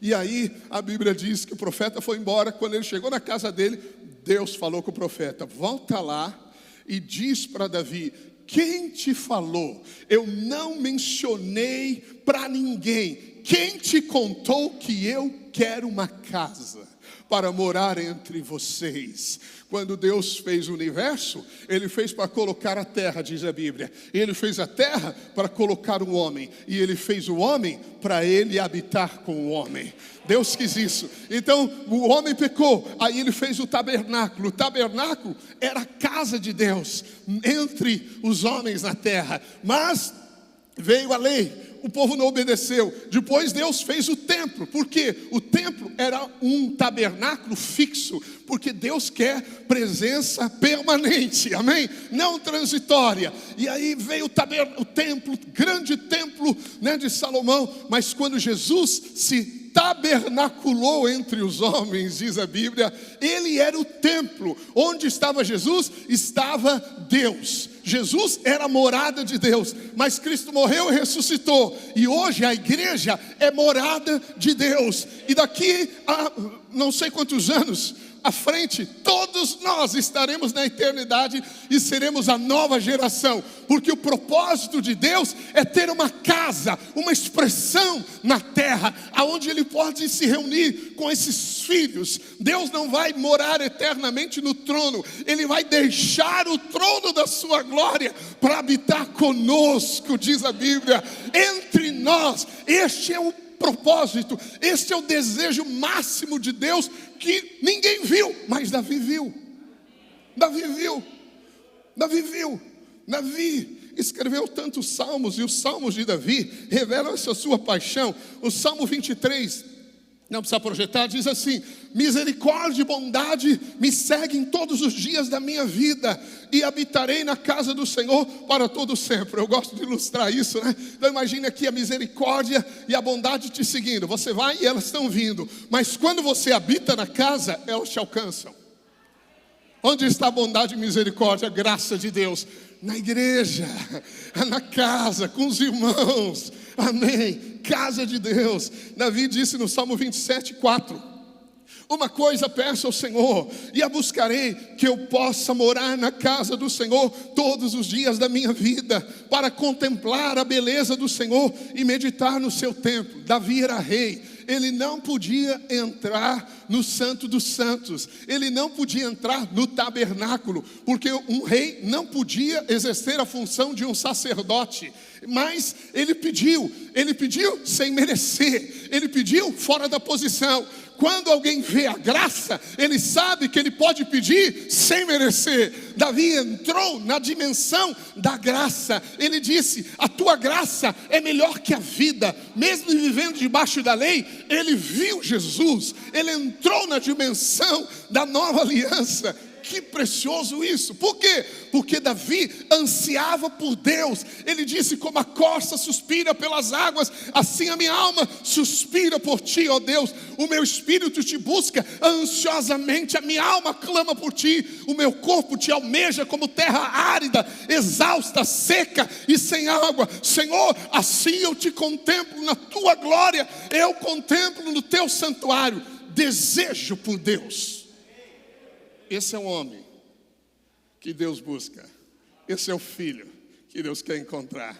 E aí a Bíblia diz que o profeta foi embora. Quando ele chegou na casa dele, Deus falou com o profeta: volta lá e diz para Davi: quem te falou? Eu não mencionei para ninguém. Quem te contou que eu quero uma casa para morar entre vocês? Quando Deus fez o universo, Ele fez para colocar a terra, diz a Bíblia. Ele fez a terra para colocar o homem, e Ele fez o homem para Ele habitar com o homem. Deus quis isso. Então o homem pecou, aí Ele fez o tabernáculo. O tabernáculo era a casa de Deus entre os homens na terra. Mas veio a lei, o povo não obedeceu. Depois Deus fez o templo. Por quê? O templo era um tabernáculo fixo, porque Deus quer presença permanente, amém? Não transitória. E aí veio o templo, grande templo, né, de Salomão. Mas quando Jesus se tabernaculou entre os homens, diz a Bíblia, Ele era o templo. Onde estava Jesus? Estava Deus. Jesus era a morada de Deus, mas Cristo morreu e ressuscitou, e hoje a igreja é morada de Deus. E daqui a não sei quantos anos, à frente, todos nós estaremos na eternidade e seremos a nova geração, porque o propósito de Deus é ter uma casa, uma expressão na terra, aonde Ele pode se reunir com esses filhos. Deus não vai morar eternamente no trono, Ele vai deixar o trono da sua glória para habitar conosco, diz a Bíblia, entre nós. Este é o propósito, este é o desejo máximo de Deus, que ninguém viu, mas Davi viu. Davi escreveu tantos salmos, e os salmos de Davi revelam essa sua paixão. O Salmo 23, não precisa projetar, diz assim: misericórdia e bondade me seguem todos os dias da minha vida, e habitarei na casa do Senhor para todo sempre. Eu gosto de ilustrar isso, né? Então imagine aqui a misericórdia e a bondade te seguindo. Você vai e elas estão vindo, mas quando você habita na casa, elas te alcançam. Onde está a bondade e misericórdia, a graça de Deus? Na igreja, na casa, com os irmãos, amém, casa de Deus. Davi disse no Salmo 27:4: uma coisa peço ao Senhor, e a buscarei, que eu possa morar na casa do Senhor todos os dias da minha vida, para contemplar a beleza do Senhor e meditar no seu templo. Davi era rei, ele não podia entrar no Santo dos Santos, ele não podia entrar no tabernáculo, porque um rei não podia exercer a função de um sacerdote. Mas ele pediu sem merecer, ele pediu fora da posição. Quando alguém vê a graça, ele sabe que ele pode pedir sem merecer. Davi entrou na dimensão da graça. Ele disse: a tua graça é melhor que a vida. Mesmo vivendo debaixo da lei, ele viu Jesus, ele entrou na dimensão da nova aliança. Que precioso isso. Por quê? Porque Davi ansiava por Deus. Ele disse: como a corça suspira pelas águas, assim a minha alma suspira por ti, ó Deus. O meu espírito te busca ansiosamente, a minha alma clama por ti. O meu corpo te almeja como terra árida, exausta, seca e sem água. Senhor, assim eu te contemplo na tua glória, eu contemplo no teu santuário. Desejo por Deus. Esse é o homem que Deus busca. Esse é o filho que Deus quer encontrar.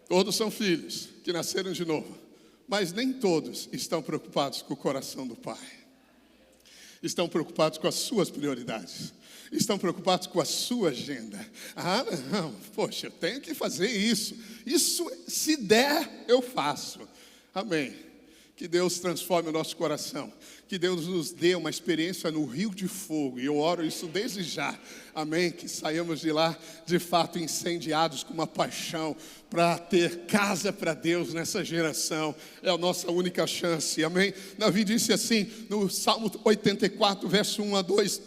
Todos são filhos que nasceram de novo, mas nem todos estão preocupados com o coração do Pai. Estão preocupados com as suas prioridades. Estão preocupados com a sua agenda. Ah, não, poxa, eu tenho que fazer isso. Isso, se der, eu faço. Amém. Que Deus transforme o nosso coração. Que Deus nos dê uma experiência no rio de fogo. E eu oro isso desde já. Amém. Que saiamos de lá, de fato, incendiados com uma paixão para ter casa para Deus nessa geração. É a nossa única chance. Amém. Davi disse assim, no Salmo 84, verso 1 a 2.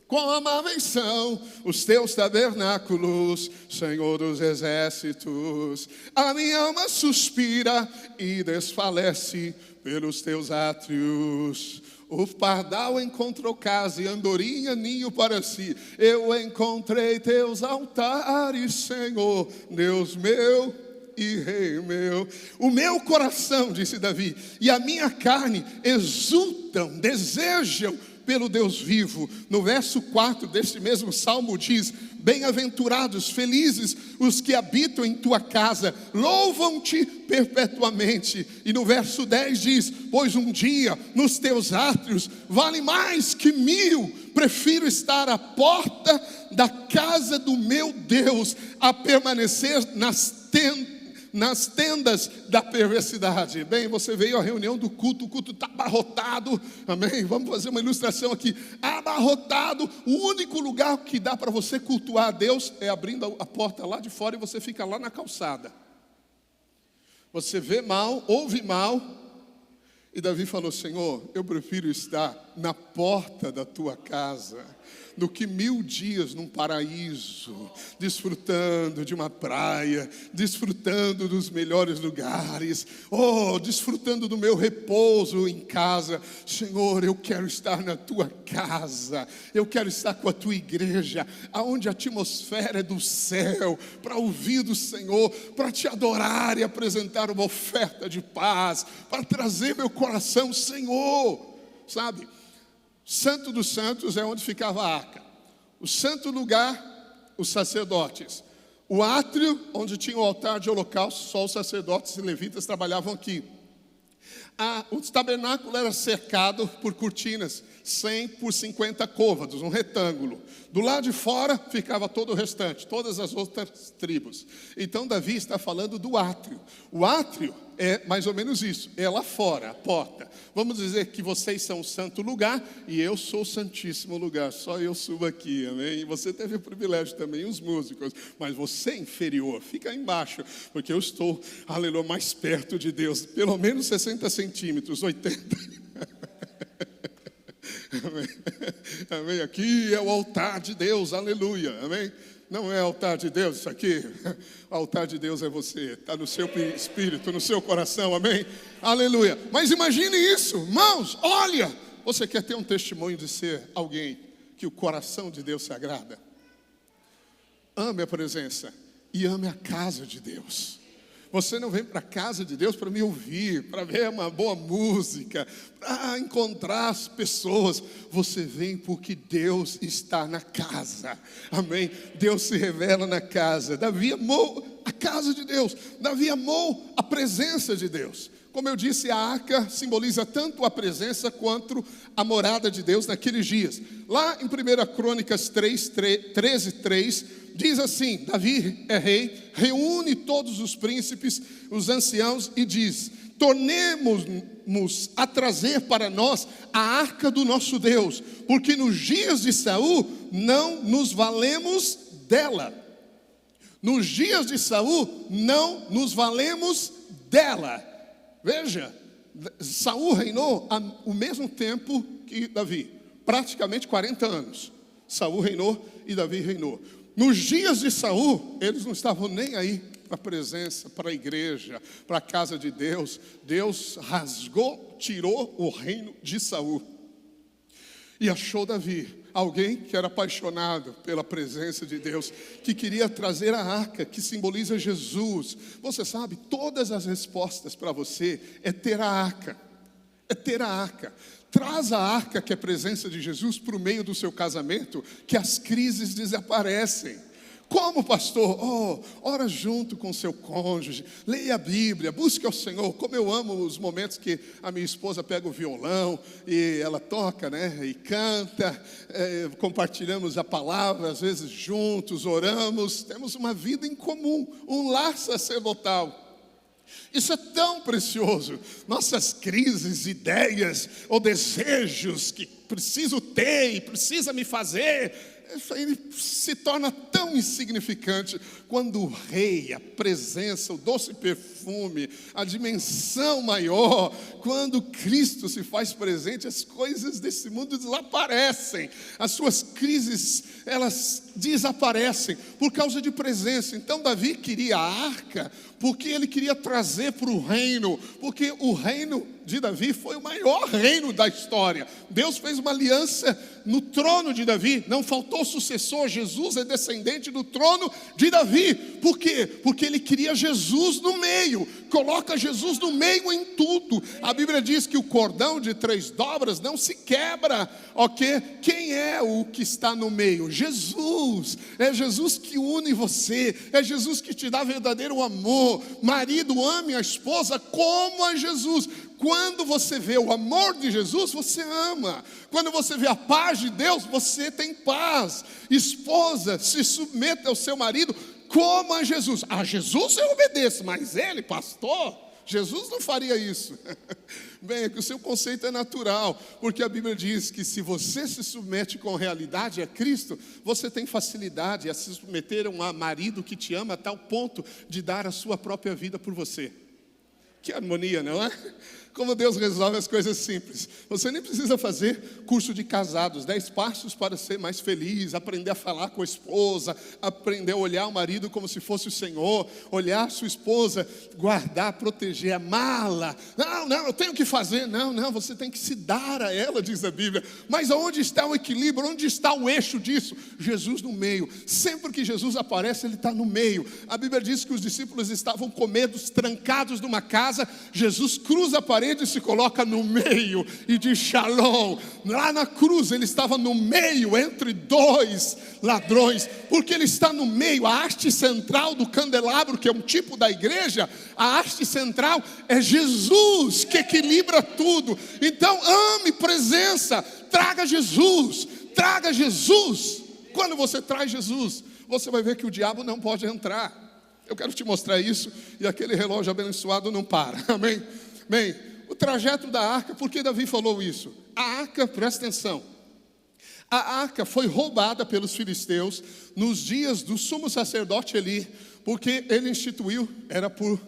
Quão amáveis são os teus tabernáculos, Senhor dos exércitos. A minha alma suspira e desfalece pelos teus átrios. O pardal encontrou casa e andorinha ninho para si. Eu encontrei teus altares, Senhor, Deus meu e Rei meu. O meu coração, disse Davi, e a minha carne exultam, desejam pelo Deus vivo. No verso 4 deste mesmo salmo diz: bem-aventurados, felizes os que habitam em tua casa, louvam-te perpetuamente. E no verso 10 diz: pois um dia nos teus átrios vale mais que 1000. Prefiro estar à porta da casa do meu Deus a permanecer nas tendas da perversidade. Bem, você veio à reunião do culto, o culto está abarrotado, amém? Vamos fazer uma ilustração aqui, abarrotado. O único lugar que dá para você cultuar a Deus é abrindo a porta lá de fora, e você fica lá na calçada. Você vê mal, ouve mal. E Davi falou: Senhor, eu prefiro estar na porta da tua casa do que 1000 dias num paraíso, desfrutando de uma praia, desfrutando dos melhores lugares, desfrutando do meu repouso em casa. Senhor, eu quero estar na tua casa, eu quero estar com a tua igreja, aonde a atmosfera é do céu, para ouvir do Senhor, para te adorar e apresentar uma oferta de paz, para trazer meu coração, Senhor, sabe? Santo dos Santos é onde ficava a arca. O santo lugar, os sacerdotes. O átrio, onde tinha o altar de holocausto, só os sacerdotes e levitas trabalhavam aqui. O tabernáculo era cercado por cortinas, 100 por 50 côvados, um retângulo. Do lado de fora ficava todo o restante, todas as outras tribos. Então Davi está falando do átrio. O átrio é mais ou menos isso, é lá fora, a porta. Vamos dizer que vocês são o santo lugar e eu sou o santíssimo lugar. Só eu subo aqui, amém? E você teve o privilégio também, os músicos. Mas você é inferior, fica aí embaixo, porque eu estou, aleluia, mais perto de Deus. Pelo menos 60 centímetros, 80. Amém. Amém. Aqui é o altar de Deus, aleluia, amém? Não é altar de Deus isso aqui, o altar de Deus é você, está no seu espírito, no seu coração, amém? Aleluia. Mas imagine isso, irmãos, olha, você quer ter um testemunho de ser alguém que o coração de Deus se agrada? Ame a presença e ame a casa de Deus. Você não vem para a casa de Deus para me ouvir, para ver uma boa música, para encontrar as pessoas. Você vem porque Deus está na casa. Amém? Deus se revela na casa. Davi amou a casa de Deus. Davi amou a presença de Deus. Como eu disse, a arca simboliza tanto a presença quanto a morada de Deus naqueles dias. Lá em 1 Crônicas 13:3, diz assim: Davi é rei, reúne todos os príncipes, os anciãos e diz: tornemos-nos a trazer para nós a arca do nosso Deus, porque nos dias de Saul não nos valemos dela. Nos dias de Saul não nos valemos dela. Veja, Saul reinou ao mesmo tempo que Davi, praticamente 40 anos. Saul reinou e Davi reinou. Nos dias de Saul, eles não estavam nem aí para a presença, para a igreja, para a casa de Deus. Deus rasgou, tirou o reino de Saul e achou Davi, alguém que era apaixonado pela presença de Deus, que queria trazer a arca, que simboliza Jesus. Você sabe, todas as respostas para você é ter a arca. É ter a arca. Traz a arca, que é a presença de Jesus, para o meio do seu casamento, que as crises desaparecem. Como, pastor? Ora junto com seu cônjuge, leia a Bíblia, busque ao Senhor. Como eu amo os momentos que a minha esposa pega o violão e ela toca, né, e canta, compartilhamos a palavra, às vezes juntos, oramos, temos uma vida em comum, um lar sacerdotal. Isso é tão precioso. Nossas crises, ideias ou desejos que preciso ter e precisa me fazer, isso aí se torna tão insignificante quando o rei, a presença, o doce perfume, a dimensão maior, quando Cristo se faz presente, as coisas desse mundo desaparecem, as suas crises, elas desaparecem por causa de presença. Então Davi queria a arca porque ele queria trazer para o reino, porque o reino de Davi foi o maior reino da história. Deus fez uma aliança no trono de Davi, não faltou sucessor. Jesus é descendente do trono de Davi. Por quê? Porque ele queria Jesus no meio. Coloca Jesus no meio em tudo. A Bíblia diz que o cordão de 3 dobras não se quebra, ok? Quem é o que está no meio? Jesus. É Jesus que une você, é Jesus que te dá verdadeiro amor. Marido, ame a esposa como a Jesus. Quando você vê o amor de Jesus, você ama. Quando você vê a paz de Deus, você tem paz. Esposa, se submeta ao seu marido como a Jesus. A Jesus eu obedeço, mas ele, pastor, Jesus não faria isso. Bem, é que o seu conceito é natural, porque a Bíblia diz que se você se submete com realidade a Cristo, você tem facilidade a se submeter a um marido que te ama a tal ponto de dar a sua própria vida por você. Que harmonia, não é? Como Deus resolve as coisas simples. Você nem precisa fazer curso de casados, 10 passos para ser mais feliz, aprender a falar com a esposa, aprender a olhar o marido como se fosse o Senhor, olhar sua esposa, guardar, proteger, amá-la. Não, eu tenho que fazer. Não, você tem que se dar a ela, diz a Bíblia. Mas aonde está o equilíbrio? Onde está o eixo disso? Jesus no meio. Sempre que Jesus aparece, ele está no meio. A Bíblia diz que os discípulos estavam com medo, trancados numa casa. Jesus cruza a parede parede se coloca no meio e diz Shalom. Lá na cruz ele estava no meio, entre dois ladrões, porque ele está no meio. A haste central do candelabro, que é um tipo da igreja, a haste central é Jesus, que equilibra tudo. Então ame presença, traga Jesus, traga Jesus. Quando você traz Jesus, você vai ver que o diabo não pode entrar. Eu quero te mostrar isso, e aquele relógio abençoado não para, amém? Bem, o trajeto da arca, por que Davi falou isso? A arca, presta atenção, a arca foi roubada pelos filisteus nos dias do sumo sacerdote Eli, porque ele instituiu, era por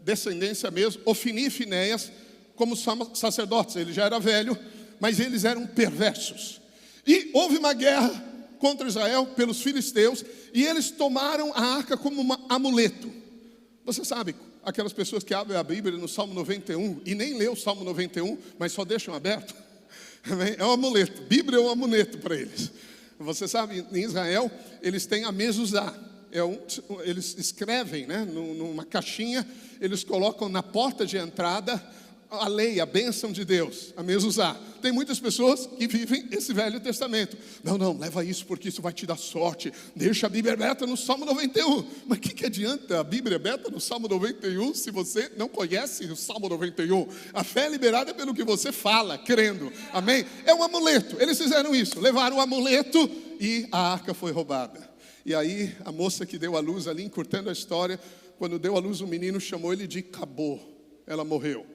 descendência mesmo, Ofni e Finéias como sacerdotes. Ele já era velho, mas eles eram perversos, e houve uma guerra contra Israel pelos filisteus, e eles tomaram a arca como um amuleto. Você sabe, aquelas pessoas que abrem a Bíblia no Salmo 91 e nem lê o Salmo 91, mas só deixam aberto, é um amuleto. Bíblia é um amuleto para eles. Você sabe, em Israel eles têm a mezuzá, eles escrevem, né, numa caixinha, eles colocam na porta de entrada a lei, a bênção de Deus, a mezuzá. Tem muitas pessoas que vivem esse Velho Testamento. Não, leva isso porque isso vai te dar sorte. Deixa a Bíblia aberta no Salmo 91. Mas o que adianta a Bíblia aberta no Salmo 91 se você não conhece o Salmo 91? A fé é liberada pelo que você fala, crendo. Amém? É um amuleto. Eles fizeram isso, levaram o amuleto e a arca foi roubada. E aí a moça que deu a luz ali, encurtando a história, quando deu a luz o menino chamou ele de Cabô. Ela morreu.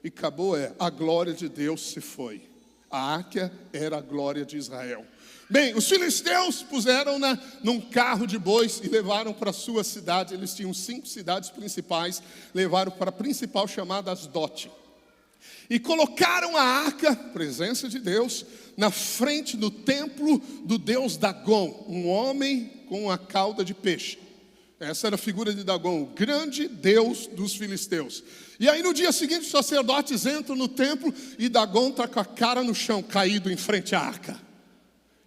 E acabou, a glória de Deus se foi. A arca era a glória de Israel. Bem, os filisteus puseram-na num carro de bois e levaram para a sua cidade. Eles tinham 5 cidades principais, levaram para a principal chamada Asdote. E colocaram a arca, presença de Deus, na frente do templo do deus Dagom, um homem com a cauda de peixe. Essa era a figura de Dagom, o grande deus dos filisteus. E aí no dia seguinte os sacerdotes entram no templo e Dagom está com a cara no chão, caído em frente à arca.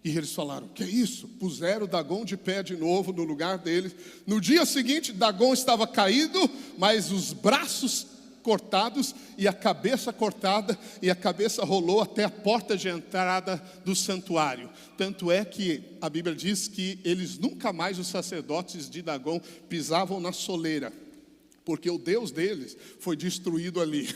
E eles falaram, que é isso? Puseram Dagom de pé de novo no lugar dele. No dia seguinte Dagom estava caído, mas os braços cortados e a cabeça cortada, e a cabeça rolou até a porta de entrada do santuário. Tanto é que a Bíblia diz que eles nunca mais, os sacerdotes de Dagom, pisavam na soleira, porque o Deus deles foi destruído ali.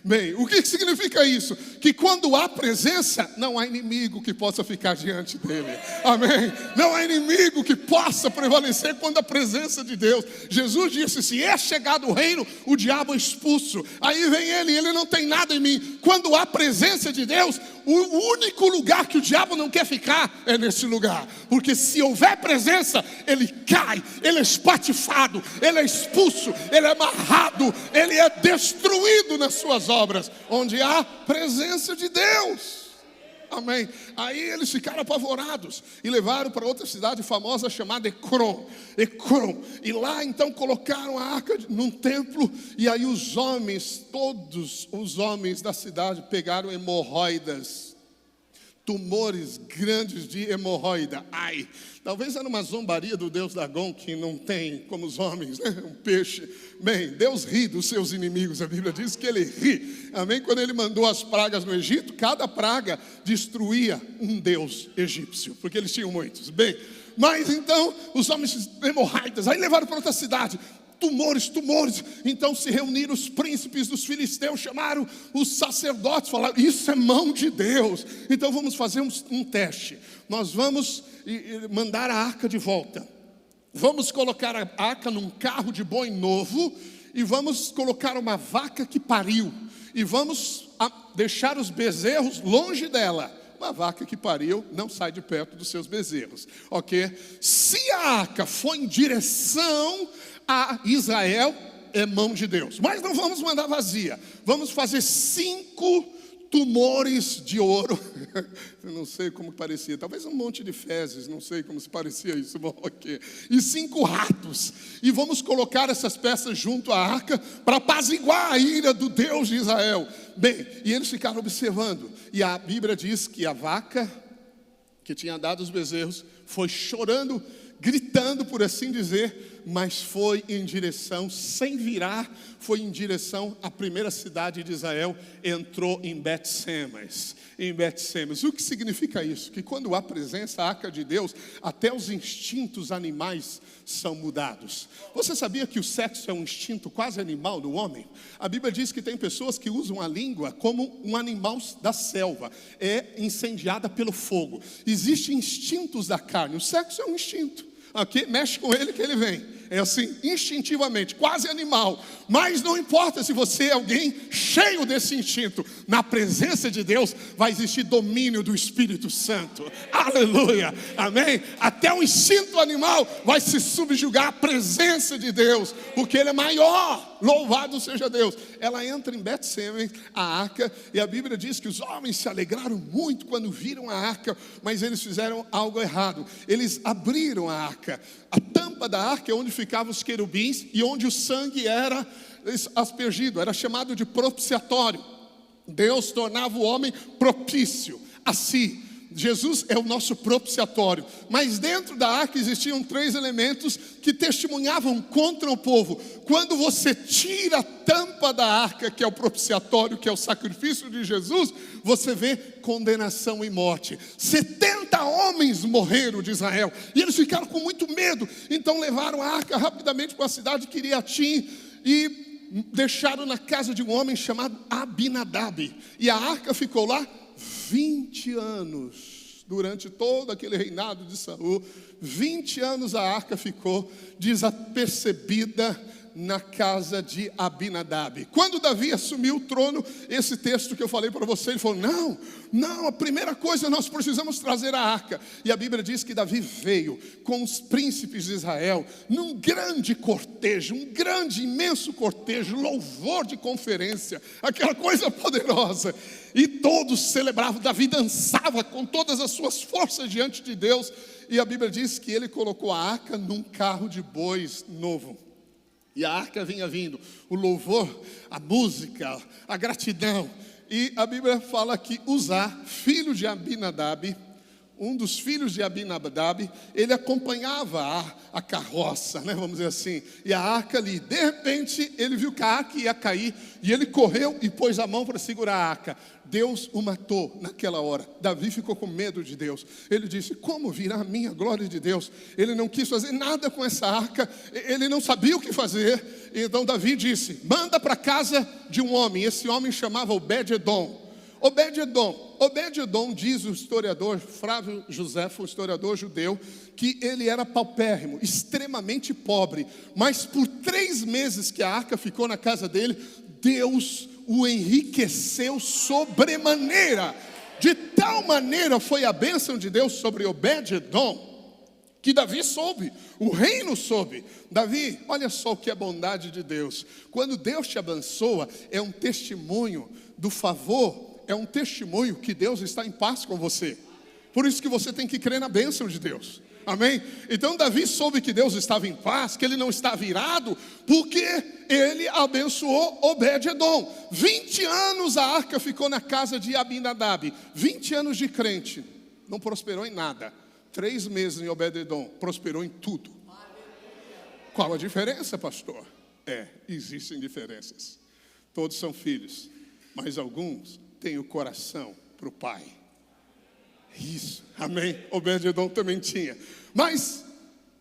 Bem, o que significa isso? Que quando há presença, não há inimigo que possa ficar diante dele. Amém? Não há inimigo que possa prevalecer quando a presença de Deus. Jesus disse, se é chegado o reino, o diabo é expulso. Aí vem ele não tem nada em mim. Quando há presença de Deus, o único lugar que o diabo não quer ficar é nesse lugar. Porque se houver presença, ele cai, ele é espatifado, ele é expulso, ele é amarrado, ele é destruído nas suas obras, onde há presença de Deus. Amém? Aí eles ficaram apavorados e levaram para outra cidade famosa chamada Ecrom. E lá então colocaram a arca num templo. E aí os homens, todos os homens da cidade pegaram hemorroidas, tumores grandes de hemorroida. Ai, talvez era uma zombaria do deus Dagom, que não tem como os homens, né? Um peixe. Bem, Deus ri dos seus inimigos. A Bíblia diz que ele ri. Amém? Quando ele mandou as pragas no Egito, cada praga destruía um deus egípcio, porque eles tinham muitos. Bem, mas então os homens hemorroidas, aí levaram para outra cidade. Tumores. Então se reuniram os príncipes dos filisteus, chamaram os sacerdotes, falaram, isso é mão de Deus. Então vamos fazer um teste. Nós vamos mandar a arca de volta. Vamos colocar a arca num carro de boi novo e vamos colocar uma vaca que pariu. E vamos deixar os bezerros longe dela. Uma vaca que pariu não sai de perto dos seus bezerros, ok? Se a arca for em direção a Israel, é mão de Deus. Mas não vamos mandar vazia. Vamos fazer 5 tumores de ouro. Eu não sei como parecia. Talvez um monte de fezes. Não sei como se parecia isso. Bom, okay. E 5 ratos. E vamos colocar essas peças junto à arca para apaziguar a ira do Deus de Israel. Bem, e eles ficaram observando. E a Bíblia diz que a vaca que tinha dado os bezerros foi chorando, gritando, por assim dizer, mas foi em direção, sem virar, foi em direção à primeira cidade de Israel, entrou em Bet-Semes. O que significa isso? Que quando há presença, a arca de Deus, até os instintos animais são mudados. Você sabia que o sexo é um instinto quase animal do homem? A Bíblia diz que tem pessoas que usam a língua como um animal da selva, é incendiada pelo fogo. Existem instintos da carne, o sexo é um instinto. Okay? Mexe com ele que ele vem. É assim, instintivamente, quase animal. Mas não importa se você é alguém cheio desse instinto. Na presença de Deus vai existir domínio do Espírito Santo. Aleluia, amém? Até o instinto animal vai se subjugar à presença de Deus, porque Ele é maior. Louvado seja Deus. Ela entra em Bet-Semes, a arca, e a Bíblia diz que os homens se alegraram muito quando viram a arca, mas eles fizeram algo errado. Eles abriram a arca. A tampa da arca é onde ficavam os querubins e onde o sangue era aspergido, era chamado de propiciatório. Deus tornava o homem propício a si. Jesus é o nosso propiciatório. Mas dentro da arca existiam 3 elementos que testemunhavam contra o povo. Quando você tira a tampa da arca, que é o propiciatório, que é o sacrifício de Jesus, você vê condenação e morte. 70 homens morreram de Israel e eles ficaram com muito medo. Então levaram a arca rapidamente para a cidade de Quiriatim e deixaram na casa de um homem chamado Abinadab. E a arca ficou lá 20 anos, durante todo aquele reinado de Saul, 20 anos a arca ficou desapercebida na casa de Abinadab. Quando Davi assumiu o trono, esse texto que eu falei para você, ele falou, não, a primeira coisa nós precisamos trazer a arca. E a Bíblia diz que Davi veio com os príncipes de Israel, num grande cortejo, um grande, imenso cortejo, louvor de conferência, aquela coisa poderosa. E todos celebravam, Davi dançava com todas as suas forças diante de Deus. E a Bíblia diz que ele colocou a arca num carro de bois novo. E a arca vinha vindo, o louvor, a música, a gratidão. E a Bíblia fala que Uzá, filho de Abinadab, um dos filhos de Abinadab, ele acompanhava a carroça, né, vamos dizer assim, e a arca ali. De repente, ele viu que a arca ia cair, e ele correu e pôs a mão para segurar a arca. Deus o matou naquela hora. Davi ficou com medo de Deus. Ele disse, como virá a minha glória de Deus? Ele não quis fazer nada com essa arca, ele não sabia o que fazer. Então Davi disse, manda para a casa de um homem. Esse homem chamava Obed-Edom. Obed-Edom, diz o historiador Flávio Josefo, um historiador judeu, que ele era paupérrimo, extremamente pobre. Mas por 3 meses que a arca ficou na casa dele, Deus o enriqueceu sobremaneira. De tal maneira foi a bênção de Deus sobre Obed-Edom, que Davi soube, o reino soube. Davi, olha só o que é a bondade de Deus. Quando Deus te abençoa, é um testemunho do favor, é um testemunho que Deus está em paz com você. Por isso que você tem que crer na bênção de Deus. Amém? Então Davi soube que Deus estava em paz, que ele não estava irado, porque ele abençoou Obed-Edom. 20 anos a arca ficou na casa de Abinadab. 20 anos de crente, não prosperou em nada. 3 meses em Obed-Edom, prosperou em tudo. Qual a diferença, pastor? Existem diferenças. Todos são filhos, mas alguns têm o coração para o pai. Isso, amém? Obed-Edom também tinha. Mas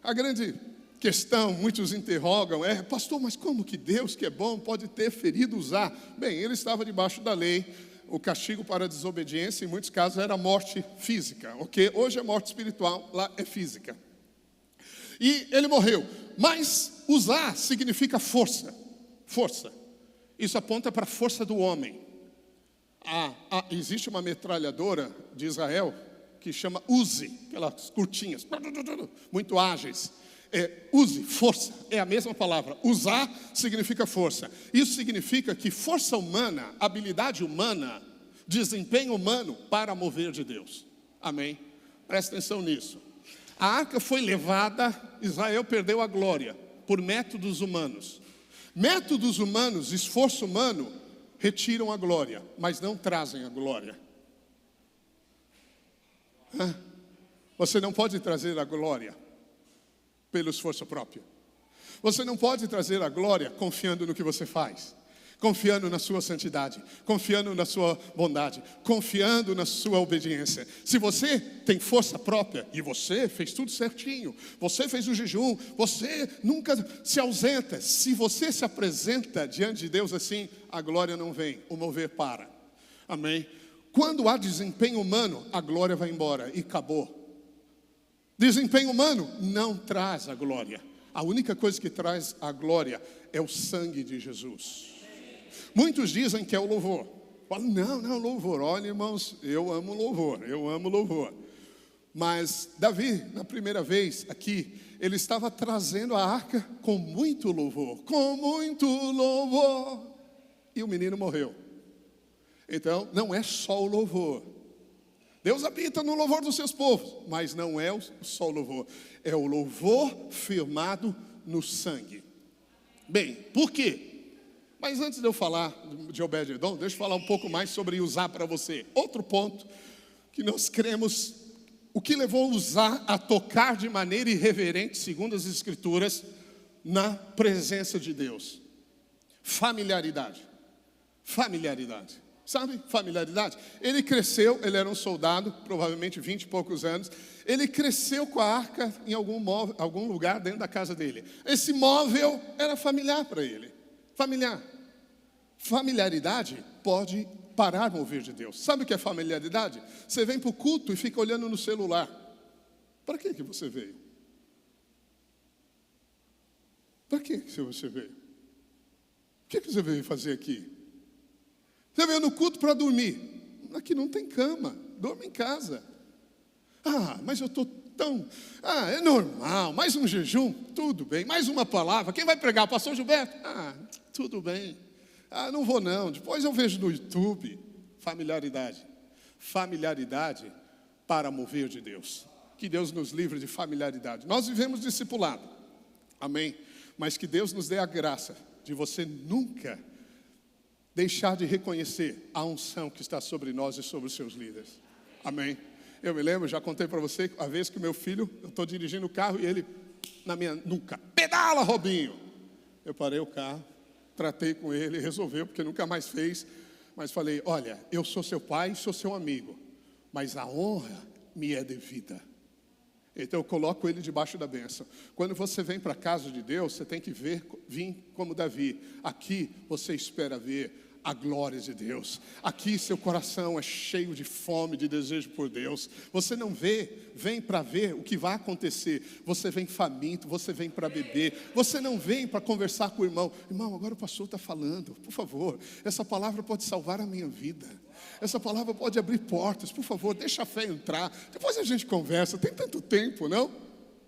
a grande questão, muitos interrogam, pastor, mas como que Deus, que é bom, pode ter ferido Uzá? Bem, ele estava debaixo da lei. O castigo para a desobediência, em muitos casos, era morte física, ok? Hoje é morte espiritual, lá é física. E ele morreu. Mas Uzá significa força. Força. Isso aponta para a força do homem. Existe uma metralhadora de Israel que chama Uzi, aquelas curtinhas, muito ágeis. Uzi, força, é a mesma palavra. Uzá significa força. Isso significa que força humana, habilidade humana, desempenho humano para mover de Deus. Amém? Presta atenção nisso. A arca foi levada, Israel perdeu a glória por métodos humanos. Métodos humanos, esforço humano, retiram a glória, mas não trazem a glória. Você não pode trazer a glória pelo esforço próprio. Você não pode trazer a glória confiando no que você faz, confiando na sua santidade, confiando na sua bondade, confiando na sua obediência. Se você tem força própria, e você fez tudo certinho, você fez o jejum, você nunca se ausenta, se você se apresenta diante de Deus assim, a glória não vem, o mover para. Amém? Quando há desempenho humano, a glória vai embora e acabou. Desempenho humano não traz a glória. A única coisa que traz a glória é o sangue de Jesus. Muitos dizem que é o louvor. Falam, não, louvor. Olha, irmãos, eu amo louvor. Mas Davi, na primeira vez aqui, ele estava trazendo a arca com muito louvor. E o menino morreu. Então, não é só o louvor. Deus habita no louvor dos seus povos, mas não é só o louvor. É o louvor firmado no sangue. Bem, por quê? Mas antes de eu falar de Obed-edom, deixa eu falar um pouco mais sobre Uzá para você. Outro ponto que nós cremos, o que levou Uzá a tocar de maneira irreverente, segundo as Escrituras, na presença de Deus. Familiaridade. Sabe, familiaridade? Ele cresceu, ele era um soldado, provavelmente 20 e poucos anos. Ele cresceu com a arca em algum lugar dentro da casa dele. Esse móvel era familiar para ele. Familiaridade pode parar o mover de Deus. Sabe o que é familiaridade? Você vem para o culto e fica olhando no celular. Para que você veio? Para que você veio? O que você veio fazer aqui? Você veio no culto para dormir. Aqui não tem cama, dorme em casa. Mas eu estou tão... é normal, mais um jejum, tudo bem. Mais uma palavra, quem vai pregar? Pastor Gilberto? Tudo bem. Não vou não, depois eu vejo no YouTube. Familiaridade para mover de Deus. Que Deus nos livre de familiaridade. Nós vivemos discipulado, amém? Mas que Deus nos dê a graça de você nunca deixar de reconhecer a unção que está sobre nós e sobre os seus líderes. Amém? Eu me lembro, já contei para você, a vez que o meu filho, eu estou dirigindo o carro e ele, na minha nuca, pedala, Robinho. Eu parei o carro, tratei com ele, resolveu, porque nunca mais fez. Mas falei, olha, eu sou seu pai, sou seu amigo, mas a honra me é devida. Então eu coloco ele debaixo da bênção. Quando você vem para a casa de Deus, você tem que vir como Davi. Aqui você espera ver a glória de Deus. Aqui seu coração é cheio de fome, de desejo por Deus. Você não vem para ver o que vai acontecer. Você vem faminto, você vem para beber. Você não vem para conversar com o irmão. Irmão, agora o pastor está falando, por favor, essa palavra pode salvar a minha vida. Essa palavra pode abrir portas, por favor, deixa a fé entrar. Depois a gente conversa, tem tanto tempo, não?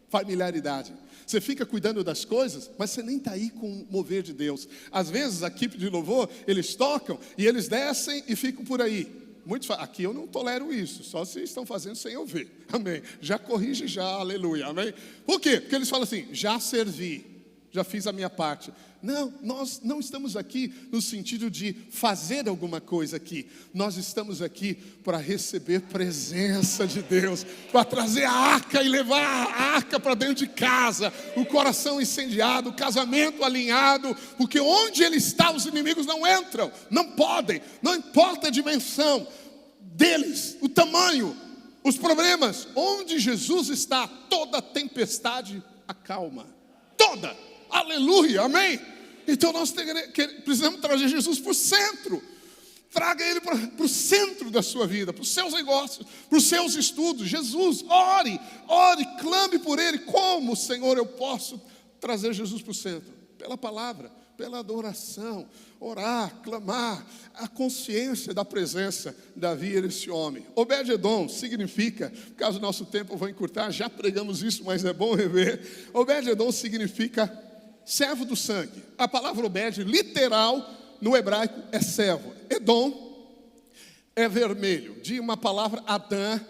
Familiaridade. Você fica cuidando das coisas, mas você nem está aí com o mover de Deus. Às vezes a equipe de louvor, eles tocam e eles descem e ficam por aí. Muitos falam, aqui eu não tolero isso, só se estão fazendo sem eu ver. Amém. Já corrige já, aleluia, amém. Por quê? Porque eles falam assim, já servi, já fiz a minha parte. Não, nós não estamos aqui no sentido de fazer alguma coisa aqui. Nós estamos aqui para receber presença de Deus, para trazer a arca e levar a arca para dentro de casa, o coração incendiado, o casamento alinhado, porque onde ele está os inimigos não entram, não podem, não importa a dimensão deles, o tamanho, os problemas. Onde Jesus está, toda tempestade acalma, toda. Aleluia, amém? Então nós precisamos trazer Jesus para o centro. Traga ele para o centro da sua vida, para os seus negócios, para os seus estudos. Jesus, ore, clame por ele. Como, Senhor, eu posso trazer Jesus para o centro? Pela palavra, pela adoração, orar, clamar, a consciência da presença. Davi era esse homem. Obed-edom significa, por causa do nosso tempo eu vou encurtar, já pregamos isso, mas é bom rever. Obed-edom significa servo do sangue. A palavra Obed, literal, no hebraico, é servo. Edom é vermelho, de uma palavra Adã,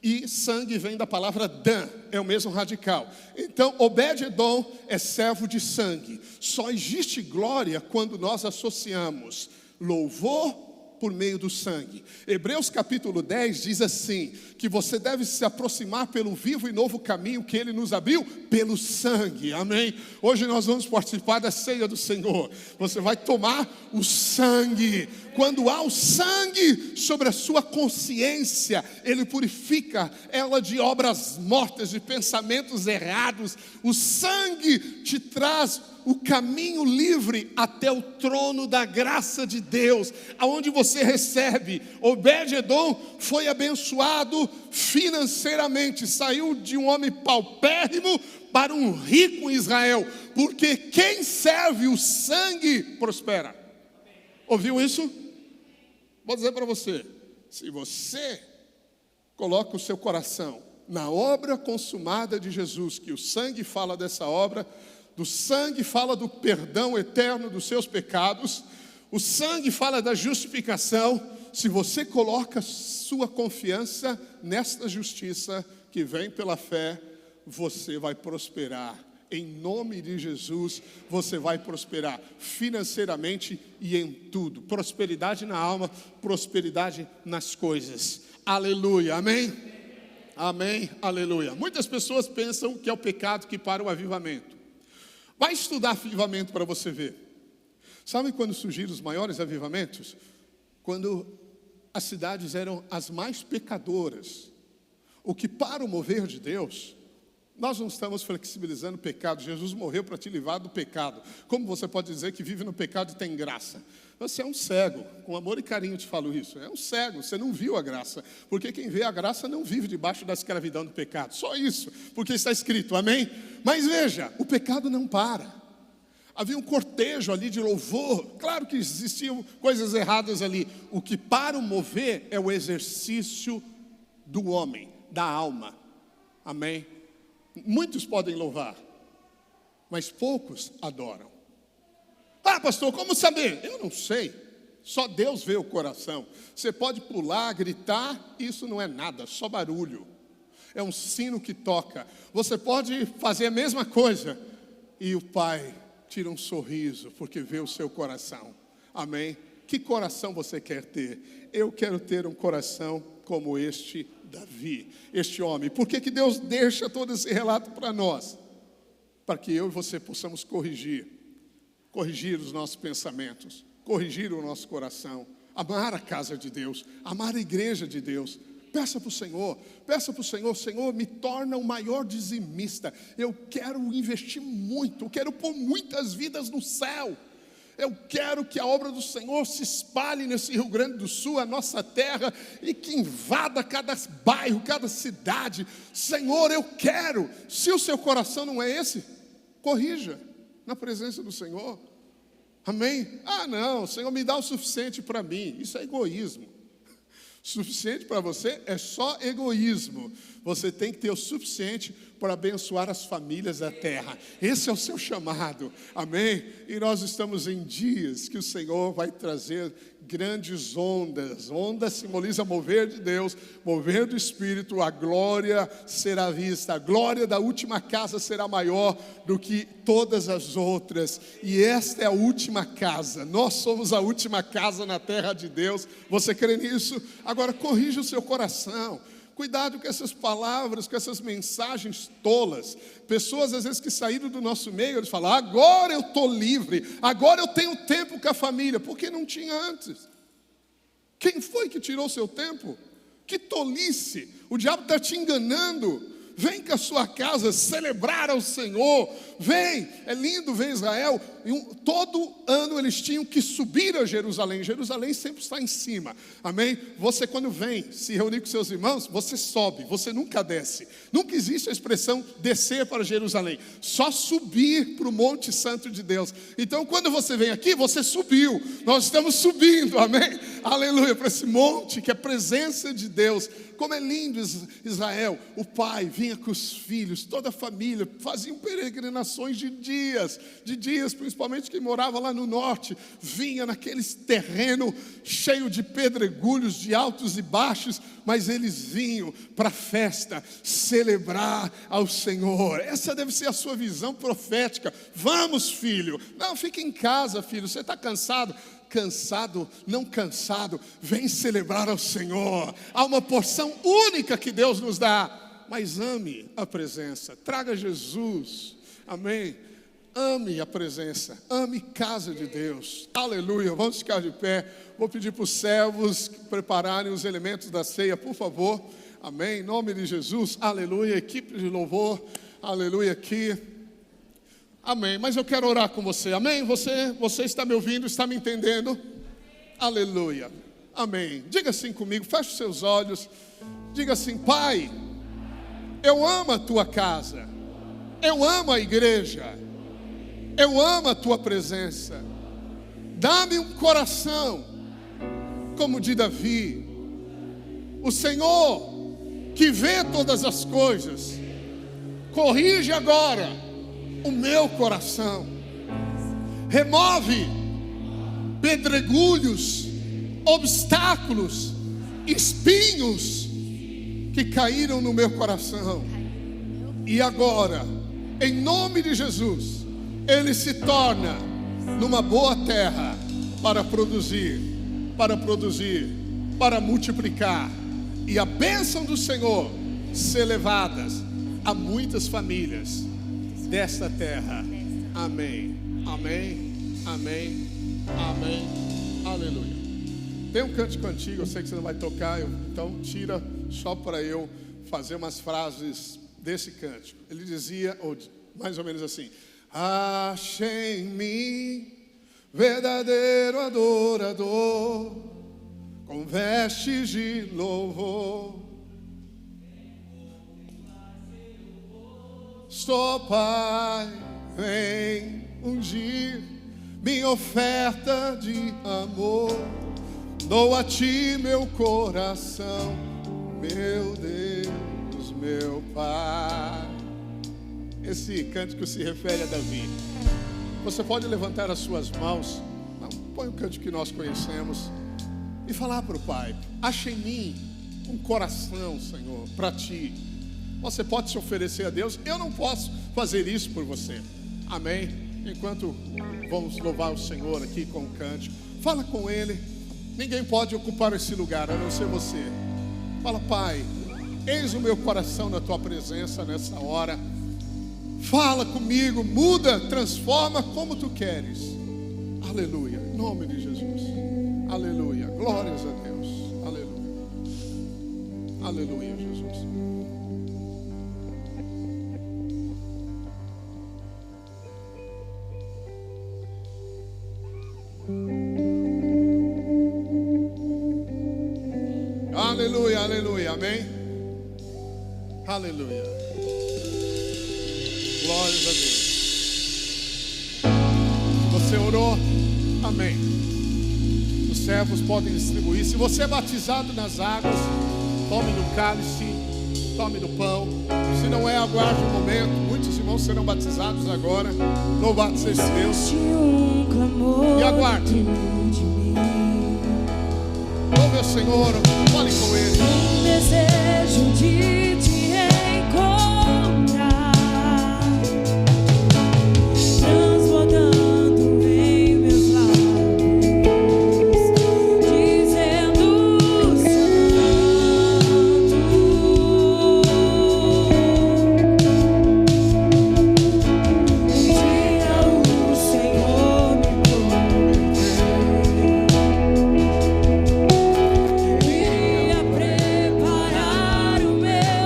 e sangue vem da palavra Dan, é o mesmo radical. Então, Obed-edom é servo de sangue. Só existe glória quando nós associamos louvor, por meio do sangue. Hebreus capítulo 10 diz assim, que você deve se aproximar pelo vivo e novo caminho que Ele nos abriu, pelo sangue, amém? Hoje nós vamos participar da ceia do Senhor. Você vai tomar o sangue. Quando há o sangue sobre a sua consciência, Ele purifica ela de obras mortas, de pensamentos errados. O sangue te traz o caminho livre até o trono da graça de Deus, aonde você recebe. Obed-edom foi abençoado financeiramente, saiu de um homem paupérrimo para um rico em Israel, porque quem serve o sangue prospera. Ouviu isso? Vou dizer para você, se você coloca o seu coração na obra consumada de Jesus, que o sangue fala dessa obra, do sangue fala do perdão eterno dos seus pecados, o sangue fala da justificação. Se você coloca sua confiança nesta justiça que vem pela fé, você vai prosperar. Em nome de Jesus, você vai prosperar financeiramente e em tudo. Prosperidade na alma, prosperidade nas coisas. Aleluia, amém? Amém, aleluia. Muitas pessoas pensam que é o pecado que para o avivamento. Vai estudar avivamento para você ver. Sabe quando surgiram os maiores avivamentos? Quando as cidades eram as mais pecadoras. O que para o mover de Deus, nós não estamos flexibilizando o pecado. Jesus morreu para te livrar do pecado. Como você pode dizer que vive no pecado e tem graça? Você é um cego, com amor e carinho te falo isso. É um cego, você não viu a graça. Porque quem vê a graça não vive debaixo da escravidão do pecado. Só isso, porque está escrito, amém? Mas veja, o pecado não para. Havia um cortejo ali de louvor. Claro que existiam coisas erradas ali. O que para o mover é o exercício do homem, da alma. Amém? Muitos podem louvar, mas poucos adoram. Ah, pastor, como saber? Eu não sei. Só Deus vê o coração. Você pode pular, gritar, isso não é nada, só barulho. É um sino que toca. Você pode fazer a mesma coisa e o Pai tira um sorriso porque vê o seu coração. Amém? Que coração você quer ter? Eu quero ter um coração como este Davi, este homem. Por que Deus deixa todo esse relato para nós? Para que eu e você possamos corrigir os nossos pensamentos, corrigir o nosso coração, amar a casa de Deus, amar a igreja de Deus. Peça para o Senhor, Senhor, me torna o maior dizimista. Eu quero investir muito, eu quero pôr muitas vidas no céu. Eu quero que a obra do Senhor se espalhe nesse Rio Grande do Sul, a nossa terra, e que invada cada bairro, cada cidade. Senhor, eu quero. Se o seu coração não é esse, corrija na presença do Senhor. Amém? Ah, não, Senhor, me dá o suficiente para mim. Isso é egoísmo. Suficiente para você é só egoísmo. Você tem que ter o suficiente para abençoar as famílias da terra. Esse é o seu chamado, amém? E nós estamos em dias que o Senhor vai trazer grandes ondas. Onda simboliza mover de Deus, mover do Espírito. A glória será vista. A glória da última casa será maior do que todas as outras. E esta é a última casa. Nós somos a última casa na terra de Deus. Você crê nisso? Agora corrija o seu coração. Cuidado com essas palavras, com essas mensagens tolas. Pessoas às vezes que saíram do nosso meio, eles falam, agora eu estou livre, agora eu tenho tempo com a família, porque não tinha antes. Quem foi que tirou o seu tempo? Que tolice, o diabo está te enganando. Vem com a sua casa celebrar ao Senhor. Vem, é lindo ver Israel. Todo ano eles tinham que subir a Jerusalém. Jerusalém sempre está em cima, amém? Você quando vem se reunir com seus irmãos, você sobe, você nunca desce. Nunca existe a expressão descer para Jerusalém, só subir para o Monte Santo de Deus. Então quando você vem aqui, você subiu. Nós estamos subindo, amém? Aleluia, para esse monte que é a presença de Deus. Como é lindo Israel. O pai vinha com os filhos, toda a família, faziam peregrinações de dias, principalmente quem morava lá no norte, vinha naqueles terrenos cheio de pedregulhos, de altos e baixos, mas eles vinham para a festa, celebrar ao Senhor. Essa deve ser a sua visão profética. Vamos, filho. Não, fica em casa, filho, você está cansado. cansado, não cansado, vem celebrar ao Senhor. Há uma porção única que Deus nos dá, mas ame a presença, traga Jesus, amém? Ame a presença, ame casa de Deus, aleluia. Vamos ficar de pé, vou pedir para os servos prepararem os elementos da ceia, por favor, amém? Em nome de Jesus, aleluia, equipe de louvor, aleluia aqui, amém. Mas eu quero orar com você, amém? Você está me ouvindo, está me entendendo? Aleluia, amém. Diga assim comigo, feche os seus olhos, diga assim: Pai, eu amo a tua casa, eu amo a igreja, eu amo a tua presença. Dá-me um coração como de Davi, o Senhor que vê todas as coisas, corrige agora o meu coração, remove pedregulhos, obstáculos, espinhos que caíram no meu coração, e agora, em nome de Jesus, ele se torna numa boa terra para produzir, para multiplicar, e a bênção do Senhor ser levadas a muitas famílias desta terra. Amém, amém, amém, amém, aleluia. Tem um cântico antigo, eu sei que você não vai tocar, então tira só para eu fazer umas frases desse cântico. Ele dizia, ou mais ou menos assim: achei em mim verdadeiro adorador, com vestes de louvor. Estou, Pai, vem ungir minha oferta de amor. Dou a Ti meu coração, meu Deus, meu Pai. Esse cântico se refere a Davi. Você pode levantar as suas mãos, põe o cântico que nós conhecemos, e falar para o Pai: acha em mim um coração, Senhor, para Ti. Você pode se oferecer a Deus, eu não posso fazer isso por você, amém? Enquanto vamos louvar o Senhor aqui com o cântico, fala com Ele. Ninguém pode ocupar esse lugar a não ser você. Fala: Pai, eis o meu coração na Tua presença nessa hora. Fala comigo, muda, transforma como Tu queres. Aleluia, em nome de Jesus. Aleluia, glórias a Deus. Aleluia, aleluia, Jesus. Aleluia, aleluia, amém? Aleluia. Glórias a Deus. Você orou? Amém. Os servos podem distribuir. Se você é batizado nas águas, tome do cálice, tome do pão. Se não é, aguarde um momento. Muitos irmãos serão batizados agora. Louvado seja Deus. E aguarde. Louve o Senhor, fale com Ele. Um desejo de te encontrar, transbordando em meus lábios, dizendo santo. Um dia o Senhor me prometeu, iria preparar o meu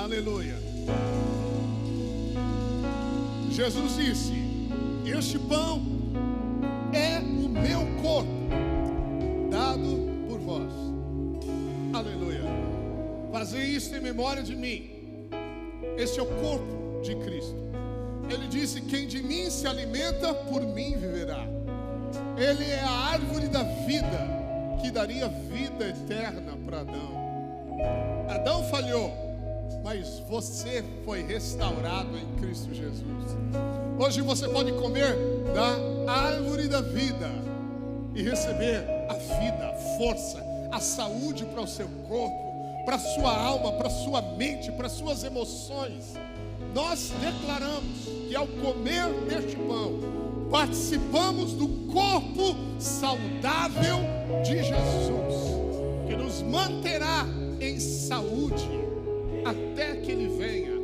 Aleluia. Jesus disse: este pão é o meu corpo, dado por vós. Aleluia. Fazei isso em memória de mim. Esse é o corpo de Cristo. Ele disse: quem de mim se alimenta, por mim viverá. Ele é a árvore da vida, que daria vida eterna para Adão. Adão falhou, mas você foi restaurado em Cristo Jesus. Hoje você pode comer da árvore da vida e receber a vida, a força, a saúde para o seu corpo, para a sua alma, para a sua mente, para as suas emoções. Nós declaramos que ao comer deste pão, participamos do corpo saudável de Jesus, que nos manterá em saúde até que Ele venha,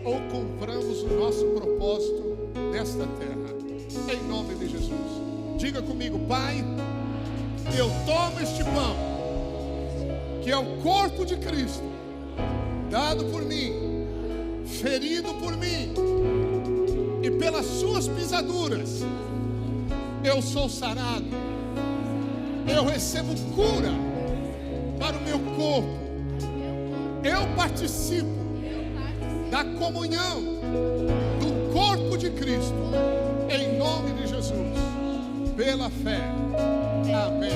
ou cumpramos o nosso propósito nesta terra, em nome de Jesus. Diga comigo: Pai, eu tomo este pão, que é o corpo de Cristo, dado por mim, ferido por mim, e pelas suas pisaduras eu sou sarado. Eu recebo cura para o meu corpo. Eu participo da comunhão do corpo de Cristo, em nome de Jesus, pela fé. Amém.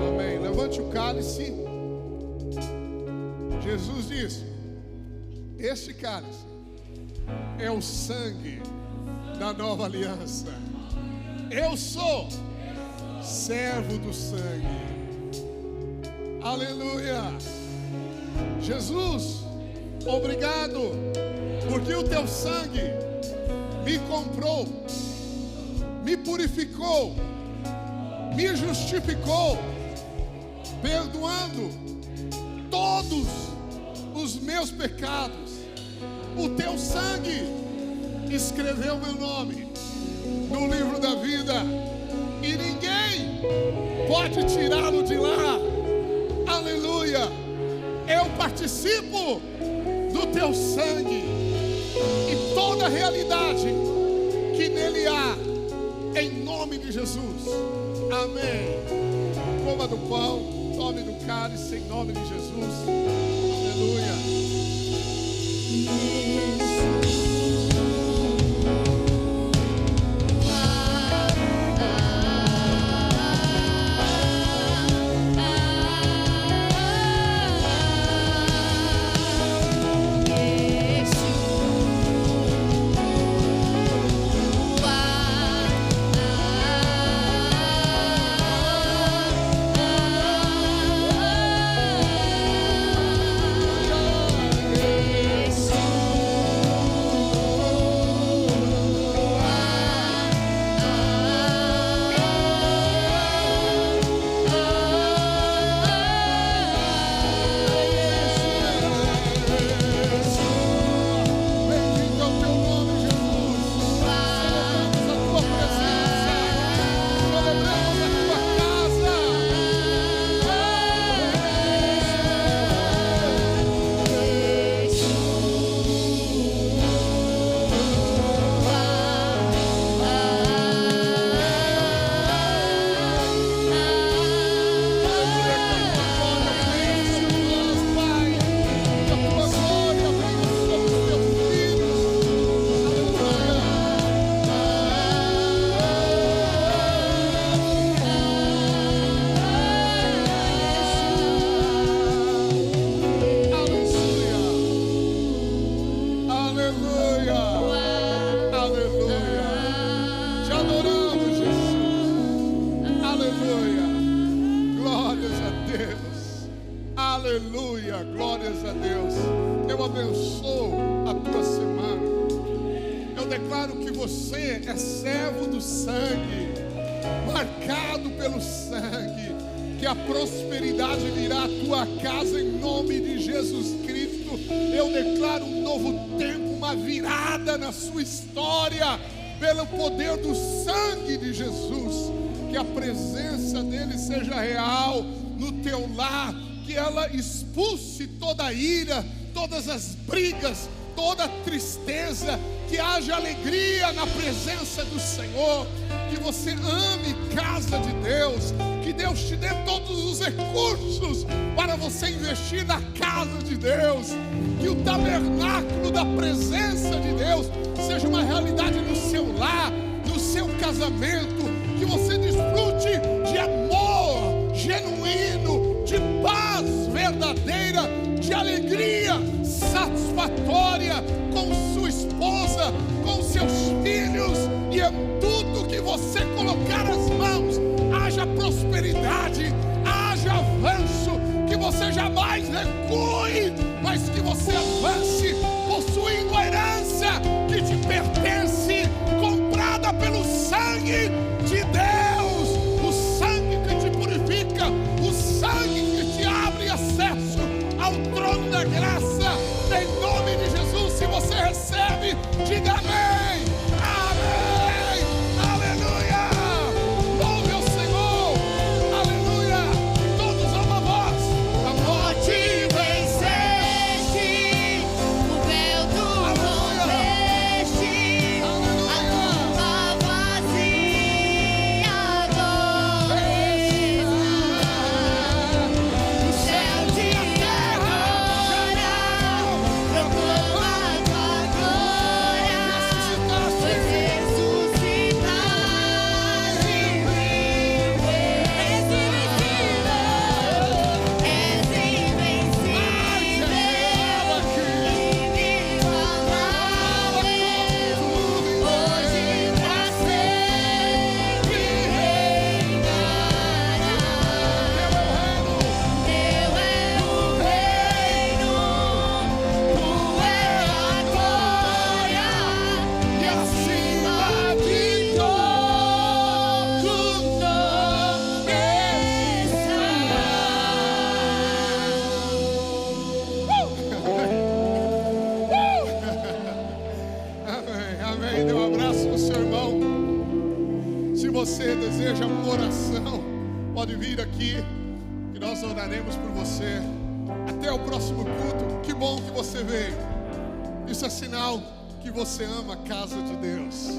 Amém. Levante o cálice. Jesus disse: este cálice é o sangue da nova aliança. Eu sou servo do sangue. Aleluia. Jesus, obrigado, porque o teu sangue me comprou, me purificou, me justificou, perdoando todos os meus pecados. O teu sangue escreveu meu nome no livro da vida, e ninguém pode tirá-lo de lá. Aleluia. Eu participo do teu sangue e toda a realidade que nele há, em nome de Jesus. Amém. Coma do pão, tome do cálice, em nome de Jesus. Aleluia. Aleluia, glórias a Deus. Eu abençoo a tua semana. Eu declaro que você é servo do sangue, marcado pelo sangue, que a prosperidade virá à tua casa em nome de Jesus Cristo. Eu declaro um novo tempo, uma virada na sua história, pelo poder do sangue de Jesus. Que a presença dele seja real no teu lar, que ela expulse toda ira, toda todas as brigas, toda tristeza, que haja alegria na presença do Senhor, que você ame casa de Deus, que Deus te dê todos os recursos para você investir na casa de Deus, que o tabernáculo da presença de Deus seja uma realidade no seu lar, no seu casamento, que você desfrute de amor genuíno, de paz verdadeira, de alegria satisfatória com sua esposa, com seus filhos, e em tudo que você colocar as mãos, haja prosperidade, haja avanço, que você jamais recue, mas que você avance, possuindo a herança que te pertence, comprada pelo sangue de Deus, o sangue que te purifica, o sangue que te abre acesso ao trono da graça. Em nome de Jesus, se você recebe, diga amém, amém, aleluia, louve ao Senhor, aleluia. Todos amam a voz, a morte Venceste, o véu tu rompeste, a tumba vazia agora está. O céu te adora, proclama a tua glória, pois ressuscitaste vivo. És invencível, hoje pra sempre reinará. Teu é o reino, tu é a glória, e acima de todo nome Amém, amém. Dê um abraço no seu irmão. Se você deseja uma oração, pode vir aqui, que nós oraremos por você. Até o próximo culto. Que bom que você veio. Isso é sinal que você ama a casa de Deus.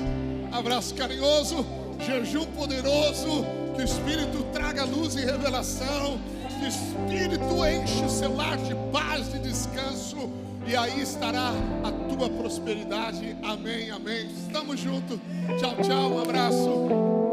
Abraço carinhoso, jejum poderoso. Que o Espírito traga luz e revelação. Que o Espírito enche o seu lar de paz, de descanso. E aí estará a tua prosperidade. Amém, amém. Estamos juntos. Tchau, tchau. Um abraço.